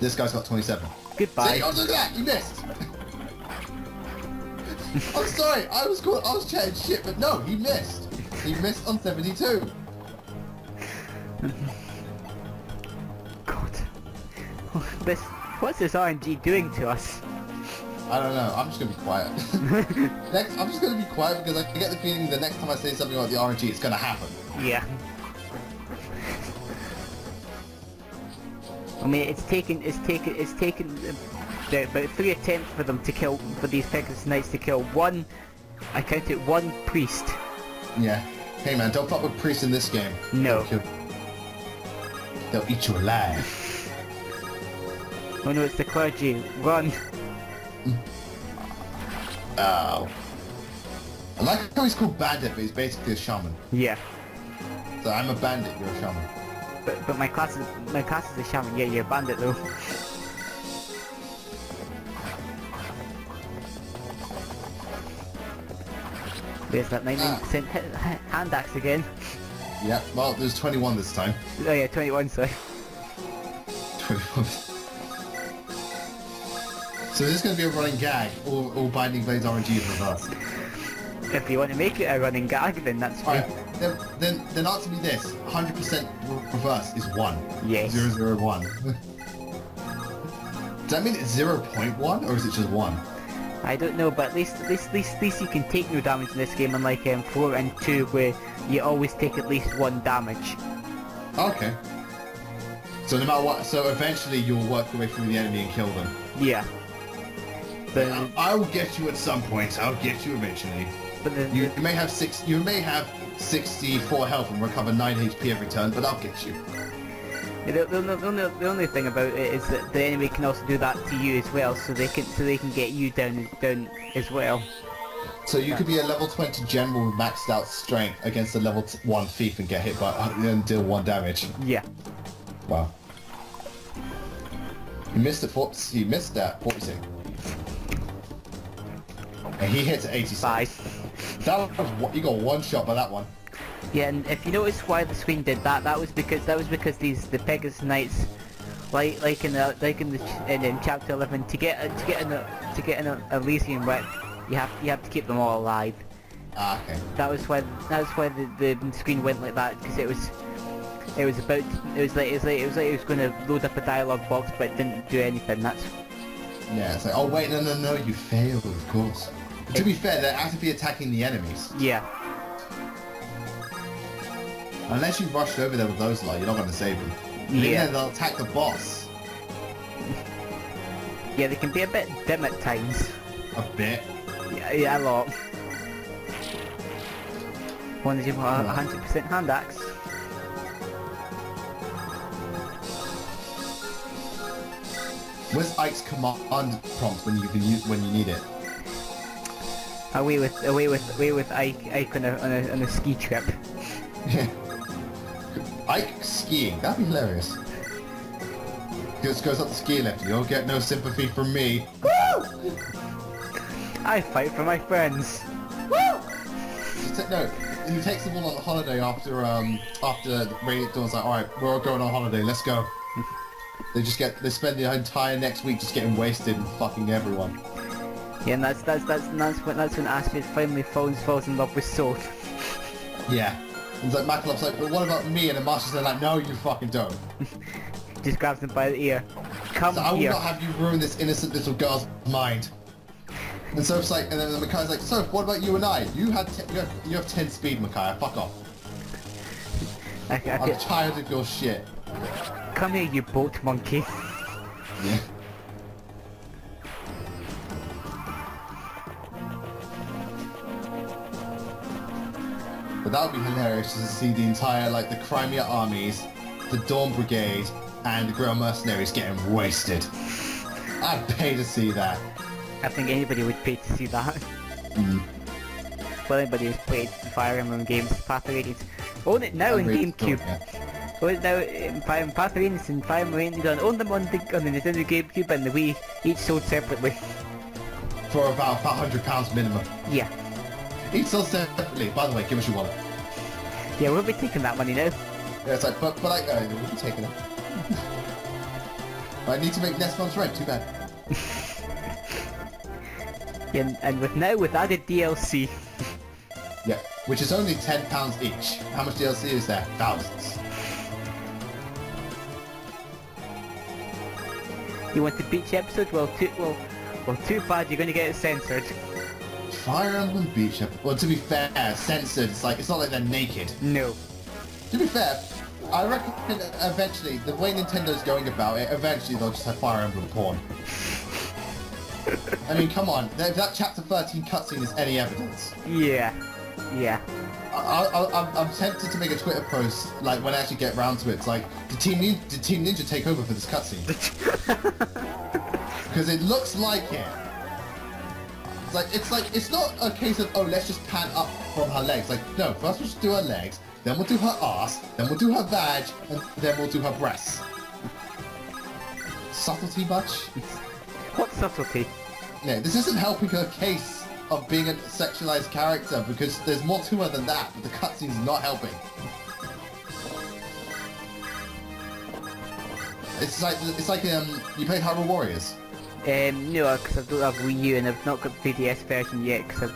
This guy's got 27. Goodbye. See, look at that! You missed! I'm sorry, I was chatting shit, but no, he missed. He missed on 72. God. What's this RNG doing to us? I don't know, I'm just gonna be quiet. I'm just gonna be quiet because I get the feeling the next time I say something about the RNG, it's gonna happen. Yeah. I mean, it's taken about 3 attempts for them to kill, for these Pegasus Knights to kill one, I counted one priest. Yeah. Hey man, don't fuck with priests in this game. No. They'll eat you alive. Oh no, it's the clergy. Run. Oh. I like how he's called Bandit, but he's basically a shaman. Yeah. So I'm a bandit, you're a shaman. But my class is a shaman. Yeah, you're a bandit though. There's that 19% hand axe again. Yeah, well, there's 21 this time. Oh yeah, 21, sorry. 21. So this is going to be a running gag, all Binding Blades RNG is reversed. If you want to make it a running gag, then that's fine. Alright, then answer me this. 100% reverse is 1. Yes. 001. Does that mean it's 0.1 or is it just 1? I don't know, but at least you can take no damage in this game, unlike 4 and 2, where you always take at least 1 damage. Okay. So no matter what, so eventually you'll work your way through the enemy and kill them. Yeah. But I will get you at some point. I'll get you eventually. but You may have 64 health and recover 9 HP every turn, but I'll get you. the only thing about it is that the enemy can also do that to you as well, so they can get you down as well. So you could be a level 20 general with maxed out strength against a level 1 thief and get hit by and deal 1 damage. Yeah. Wow. You missed it. You missed that 46. And he hits at 86. 5. That was you got 1 shot by that one. Yeah, and if you notice why the screen did that, that was because the Pegasus Knights, like in chapter 11, to get an Elysian whip, you have to keep them all alive. Ah, okay. That was why the screen went like that, because it was like it was going to load up a dialogue box, but it didn't do anything. That's Yeah, it's like, oh wait, no, you failed, of course. To be fair, they're actively attacking the enemies. yeah. Unless you rushed over there with those lot, you're not going to save them. Yeah. Then they'll attack the boss. Yeah, they can be a bit dim at times. A bit. Yeah, a lot. One is 100% hand axe. Where's Ike's command prompt when you need it? Away with Ike on a ski trip. Ike skiing, that'd be hilarious. Just goes up the ski lift, you'll get no sympathy from me. Woo! I fight for my friends. Woo! No, he takes them all on a holiday after Radiant Dawn's like, alright, we're all going on holiday, let's go. They spend the entire next week just getting wasted and fucking everyone. Yeah, and that's when Astrid finally falls in love with Sword. Yeah. And it's like Makalop's like, but what about me? And the Master's like, no, you fucking don't. Just grabs him by the ear. Come So I will here. not have you ruin this innocent little girl's mind. And Soph's like, and then Makai's like, Soph, what about you and I? You have 10 speed, Makai. Fuck off. I'm tired of your shit. Come here, you boat monkey. Yeah. But that would be hilarious to see the entire, like, the Crimea armies, the Dawn Brigade, and the Grail Mercenaries getting wasted. I'd pay to see that. I think anybody would pay to see that. Mm. Well, anybody who's played the Fire Emblem games, Path of Radiance. Own it now in GameCube. Own it now in Path of Radiance and Fire Emblem Radiance. Own them on the Nintendo GameCube and the Wii, each sold separately. For about £100 minimum. Yeah. Each sold separately. By the way, give us your wallet. Yeah, we'll be taking that money now. Yeah, it's like, but we'll be taking it. I need to make next month's rent, too bad. Yeah, and with added DLC. Yeah, which is only £10 each. How much DLC is there? Thousands. You want the beach episode? Well, too bad you're gonna get it censored. Fire Emblem Beach. Well, to be fair, censored. It's not like they're naked. No. To be fair, I reckon eventually, the way Nintendo's going about it, eventually they'll just have Fire Emblem porn. I mean, come on. If that Chapter 13 cutscene is any evidence. Yeah. Yeah. I'm tempted to make a Twitter post, like, when I actually get round to it. It's like, did Team Ninja take over for this cutscene? Because it looks like it. It's not a case of, oh, let's just pan up from her legs. Like, no, first we'll just do her legs, then we'll do her ass, then we'll do her vag, and then we'll do her breasts. Subtlety much? What subtlety? Yeah, this isn't helping her case. of being a sexualized character because there's more to her than that, but the cutscene's not helping. It's like you played Hyrule Warriors. No, because I don't have Wii U and I've not got the 3DS version yet. Cause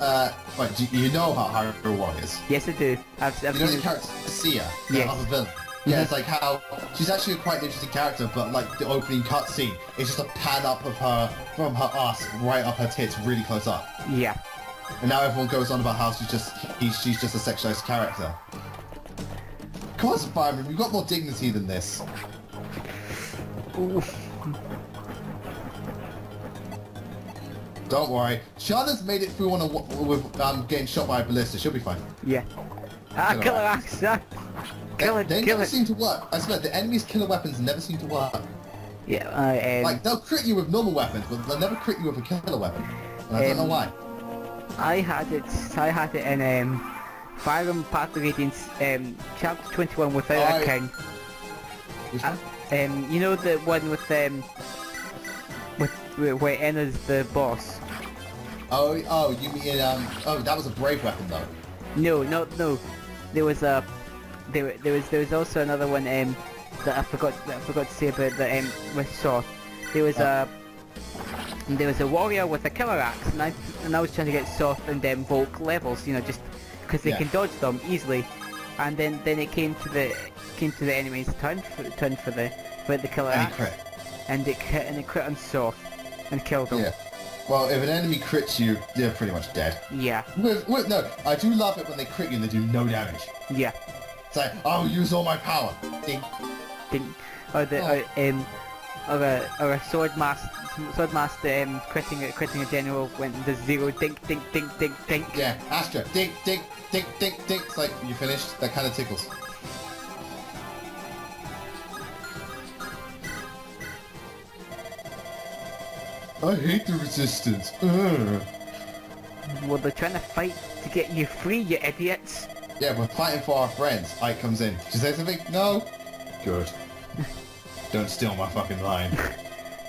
Wait, do you know about Hyrule Warriors? yes, I do. I've You know seen the character Sia, the Yes. other villain. Yeah, it's like how she's actually quite an interesting character, but like the opening cutscene is just a pan up of her from her ass right up her tits, really close up. Yeah. And now everyone goes on about how she's just a sexualized character. Come on, Spider-Man, you've got more dignity than this. Ooh. Don't worry, Shana's made it through with getting shot by a ballista. She'll be fine. Yeah. Kill Killer her. axe! Kill it! They Kill never it! seem to work. I swear, the enemy's killer weapons never seem to work. Yeah. Like they'll crit you with normal weapons, but they'll never crit you with a killer weapon. And I don't know why. I had it in Fire Emblem Path of Radiance chapter 21 without a king. Which one? You know the one with where Enna's the boss. Oh, you mean that was a brave weapon though. No. There was also another one that I forgot to say about the with Soth. There was a warrior with a killer axe, and I was trying to get Soth and Volk levels, you know, just because they can dodge them easily. And then it came to the enemy's turn for the killer And axe, he crit. and it crit on Soth and killed him. Yeah. Well, if an enemy crits you, they're pretty much dead. Yeah. Wait, no, I do love it when they crit you and they do no damage. Yeah. It's like, I'll use all my power. Ding. Or a sword master critting a general when there's 0 dink. Yeah, Astra. Ding. It's like, you finished? That kind of tickles. I hate the resistance. Well, they're trying to fight to get you free, you idiots. Yeah, we're fighting for our friends. Ike comes in. Did you say something? No? Good. Don't steal my fucking line.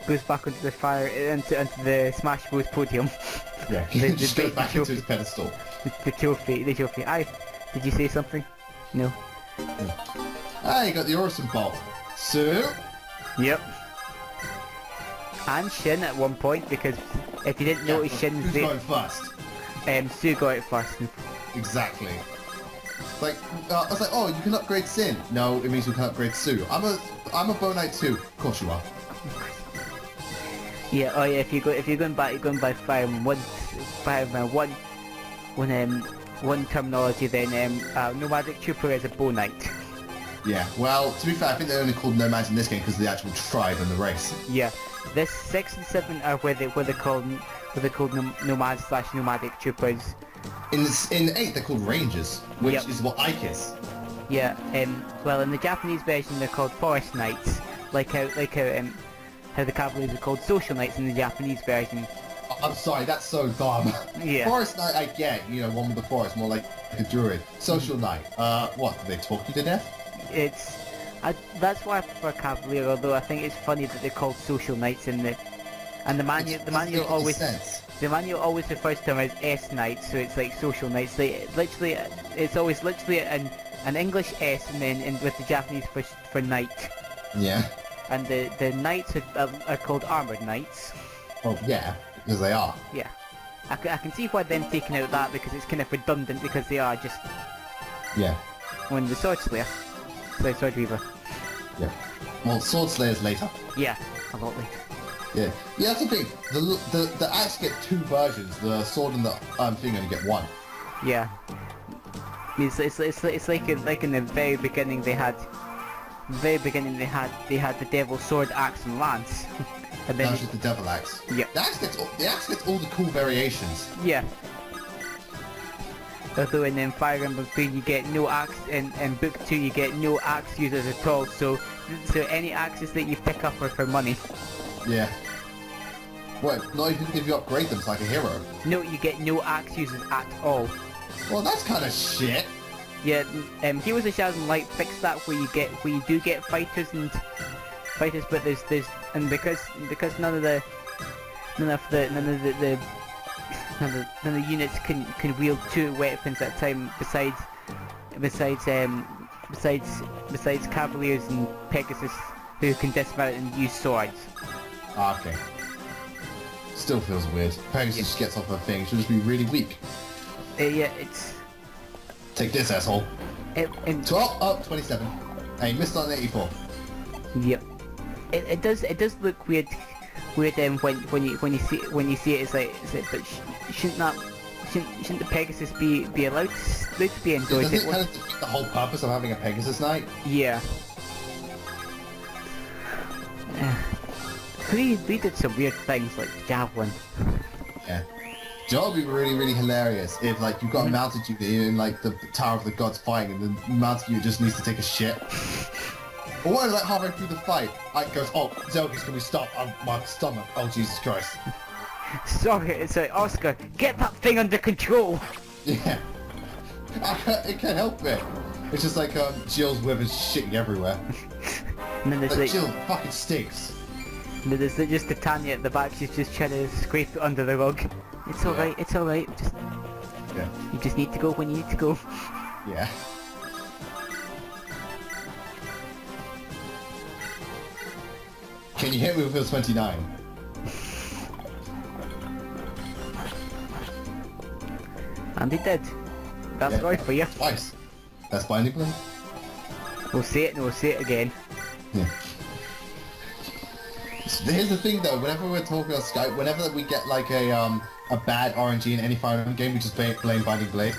Goes back onto the fire, into the Smash Bros podium. Yeah, just goes back into his pedestal. The trophy. Aye, did you say something? No. Ah, you got the Orison Bolt. So? Yep. And Shin at one point, because if you didn't notice Shin's who's there, going first? Sue got it first. Exactly. Like, I was like, oh, you can upgrade Sin. No, it means you can upgrade Sue. I'm a Bow Knight too. Of course you are. Yeah. Oh yeah. If you're going by Fire Emblem one terminology, then Nomadic Trooper is a Bow Knight. Yeah. Well, to be fair, I think they're only called nomads in this game because of the actual tribe and the race. Yeah. This 6 and 7 are where they're called nomads / nomadic troopers. In 8, they're called rangers, which is what Ike is. Yeah. Well, in the Japanese version, they're called forest knights, like how the Cavaliers are called social knights in the Japanese version. I'm sorry, that's so dumb. Yeah. Forest knight, I get, you know, one with the forest, more like a druid. Social knight, what? Do they talk you to death? That's why I prefer Cavalier, although I think it's funny that they're called social knights in the manual always refers to them as S knights, so it's like social knights. It's always literally an English S and then with the Japanese for knight. Yeah. And the knights are called armored knights. Oh yeah, because they are. Yeah. I can see why them taking out that, because it's kind of redundant, because they are just Yeah. when the sword slayer. Sword Weaver. Yeah. Well, Sword Slayer's later. Yeah, a lot later. Yeah. Yeah, that's the thing. The axe get 2 versions. The sword and the thing only get 1. Yeah. It's like in the very beginning they had the devil's sword, axe, and lance. And then That's just the devil axe. Yeah. The axe gets all the cool variations. Yeah. Although in Fire Emblem 3 you get no axe, and in Book 2 you get no axe users at all, so any axes that you pick up are for money. Yeah. What, not even if you upgrade them, it's like a hero? No, you get no axe users at all. Well, that's kind of shit. Yeah, Heroes of Shadow and Light fixed that where you do get fighters, but there's because none of the None of the units can wield 2 weapons at a time besides Cavaliers and Pegasus, who can dismount and use swords. Ah, okay. Still feels weird. Pegasus just gets off her thing. She'll just be really weak. Yeah, it's... Take this, asshole. 12, oh, 27. Hey, missed on 84. Yep. It does look weird when you see it. It's like but shouldn't the Pegasus be allowed to be enjoyed? Doesn't it kind of defeat the whole purpose of having a Pegasus Knight? Yeah. We did some weird things like javelin. Yeah. Do you know what would be really, really hilarious if, like, you've got a mounted unit in, like, the Tower of the Gods fighting and the mounted unit just needs to take a shit? Or what if, like, halfway through the fight, Ike goes, oh, Zelgi's can we stop? My stomach. Oh, Jesus Christ. Sorry, Oscar, get that thing under control! Yeah. It can't help it. It's just like, Jill's web is shitting everywhere. And then there's Like, Jill fucking stinks. and then there's just the Tanya at the back, she's just trying to scrape it under the rug. It's alright, it's alright, Yeah. you just need to go when you need to go. Yeah. Can you hit me with a 29? And he did. That's Yeah. right for you. Twice. That's binding blade? We'll say it and we'll say it again. Yeah. Here's the thing though, whenever we're talking on Skype, whenever we get like a bad RNG in any Fire Emblem game, we just blame Binding Blade.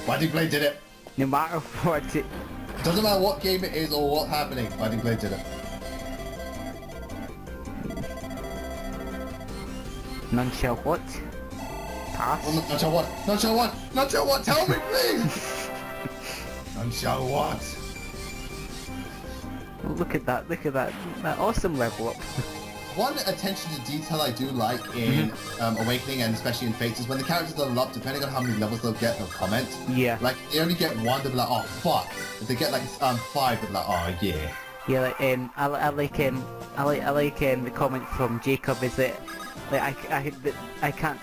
Binding Blade did it. No matter what it... Doesn't matter what game it is or what's happening, Binding Blade did it. None shall what? Pass? Well, none shall what? None shall what? None shall what? Tell me, please! None shall what? Look at that awesome level up. One attention to detail I do like in Awakening and especially in Fates is when the characters level up, depending on how many levels they'll get, they'll comment. Yeah. Like, they only get 1, they'll be like, oh fuck. If they get like 5, they'll be like, oh yeah. Yeah, like I like the comment from Jacob is that like I can't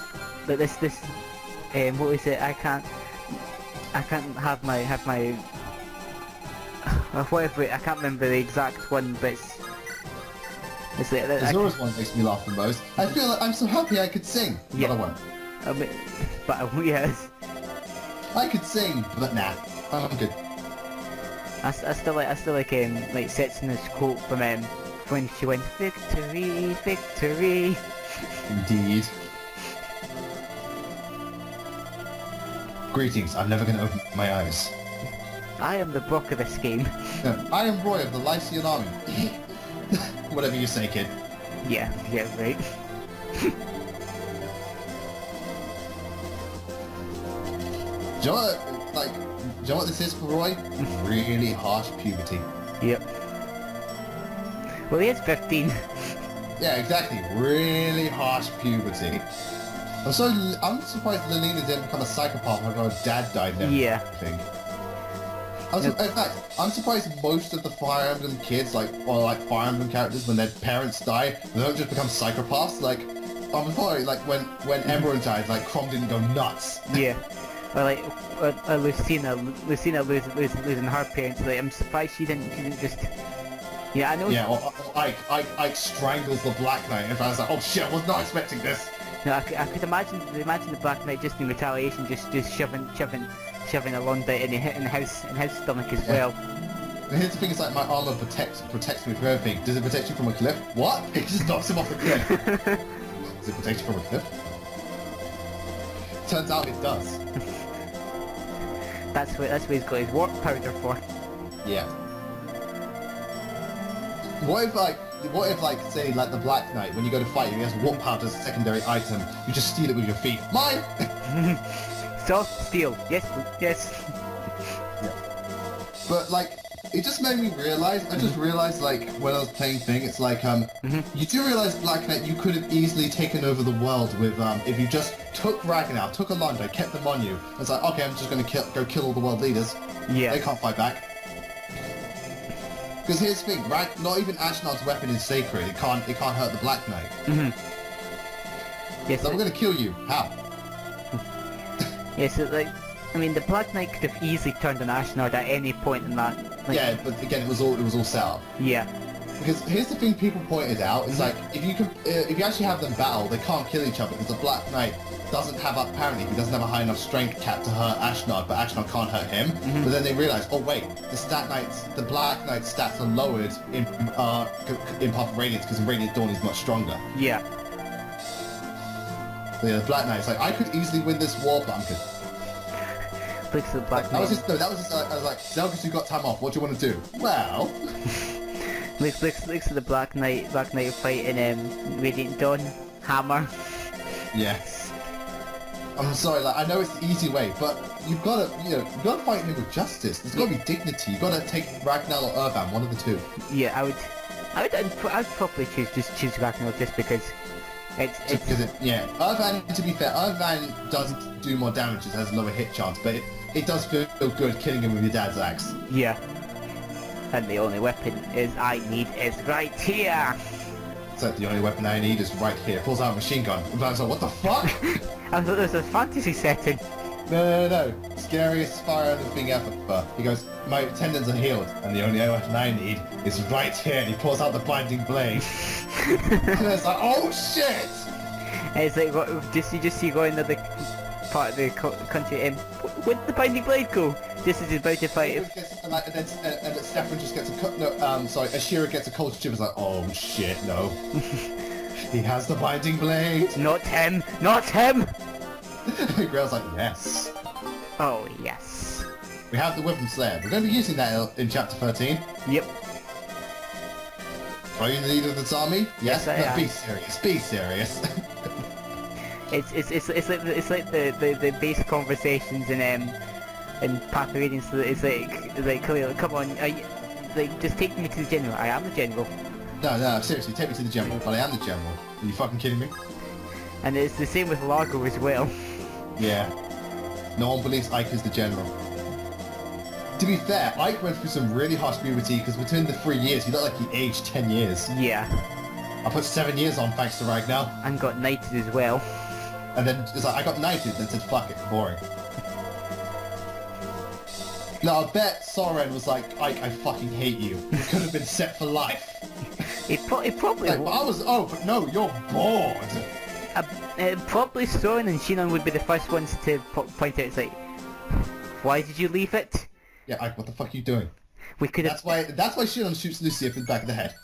that this what was it? I can't have my whatever I can't remember the exact one, but it's like There's always one that makes me laugh the most. I feel like I'm so happy I could sing. Yeah. But I won't. I mean, but yes, I could sing, but nah, I'm good. I still like Setsuna's quote from when she went victory, victory. Indeed. Greetings, I'm never gonna open my eyes. I am the Brock of this game. No, I am Roy of the Lycian Army. Whatever you say, kid. Yeah, right. Do you know what, like, do you know what this is for Roy? Really harsh puberty. Yep. Well, he is 15. Yeah, exactly. Really harsh puberty. I'm surprised Lilina didn't become a psychopath after her dad died and Yeah. everything. In fact, I'm surprised most of the Fire Emblem kids, or Fire Emblem characters, when their parents die, they don't just become psychopaths. Like, I'm sorry, like when Emerald died, like Crom didn't go nuts. Yeah. Or like Lucina losing her parents. Like, I'm surprised she didn't just. Yeah, I know. Yeah, or Ike strangles the Black Knight, and I was like, oh shit, I was not expecting this. No, I could imagine the Black Knight just in retaliation, just shoving a Londa in house stomach as well. And here's the thing: it's like my armor protects me from everything. Does it protect you from a cliff? What? It just knocks him off the cliff. Does it protect you from a cliff? Turns out it does. That's what he's got his warp powder for. Yeah. What if say like the Black Knight, when you go to fight him, he has warp powder as a secondary item. You just steal it with your feet. Mine. Soft steel. Yes. Yeah. But like, it just made me realize. I just realized like when I was playing Thing, it's like you do realize Black Knight, you could have easily taken over the world with if you just took Ragnar, took Alonda, kept them on you. It's like, okay, I'm just gonna go kill all the world leaders. Yeah. They can't fight back. Because here's the thing, not even Ashnod's weapon is sacred. It can't hurt the Black Knight. Yes. So we're gonna kill you. How? Yeah, so like, I mean, the Black Knight could have easily turned on Ashnard at any point in that. Like, Yeah, but again, it was all set up. Yeah. Because here's the thing people pointed out, it's like, if you actually have them battle, they can't kill each other, because the Black Knight doesn't have, apparently, he doesn't have a high enough strength cap to hurt Ashnard, but Ashnard can't hurt him. But then they realize, oh wait, the Black Knight's stats are lowered in Path of Radiance, because in Radiant Dawn he's much stronger. Yeah. So yeah, the Black Knight's like, I could easily win this war, but I'm good. Looks at the Black Knight. That was just, I was like, Zelgus, you got time off, what do you want to do? Well... Looks at the Black Knight fight in Radiant Dawn. Hammer. Yes. I'm sorry, like, I know it's the easy way, but you've got to fight him with justice. There's got to be dignity. You've got to take Ragnar or Urvan, one of the two. Yeah, I'd probably choose Ragnar just because yeah. Urvan, to be fair, Urvan does do more damage, it has a lower hit chance, but it does feel good killing him with your dad's axe. Yeah. And the only weapon I need is right here. So the only weapon I need is right here. Pulls out a machine gun. And I was like, what the fuck? I thought this was a fantasy setting. No. Scariest fire thing ever. He goes, my tendons are healed, and the only weapon I need is right here. And he pulls out the blinding blade. And it's like, oh shit! And it's like, you just see going another part of the country, and where did the binding blade go? This is about to fight. And then Stefan just gets a cut. No, Ashira gets a cold chip. It's like, oh shit, no. He has the binding blade. Not him! Not him! Grail's like, yes. Oh yes. We have the Weapon Slayer. We're going to be using that in chapter 13. Yep. Are you in the leader of this army? Yes. I am. Be serious. Be serious. It's like the base conversations in Path of Radiance. It's like Khalil, come on, just take me to the general. I am the general. No, seriously, take me to the general. But I am the general. Are you fucking kidding me? And it's the same with Largo as well. Yeah. No one believes Ike is the general. To be fair, Ike went through some really harsh puberty because between the 3 years, he looked like he aged 10 years. Yeah. I put 7 years on thanks to Ragnar. And got knighted as well. And then it's like, I got knighted, then said, fuck it, boring. No, I bet Soren was like, Ike, I fucking hate you. You could have been set for life. It probably like, but no, you're bored. Probably Soren and Shinon would be the first ones to point out, it's like, why did you leave it? Yeah, Ike, what the fuck are you doing? We could have... That's why Shinon shoots Lucia in the back of the head.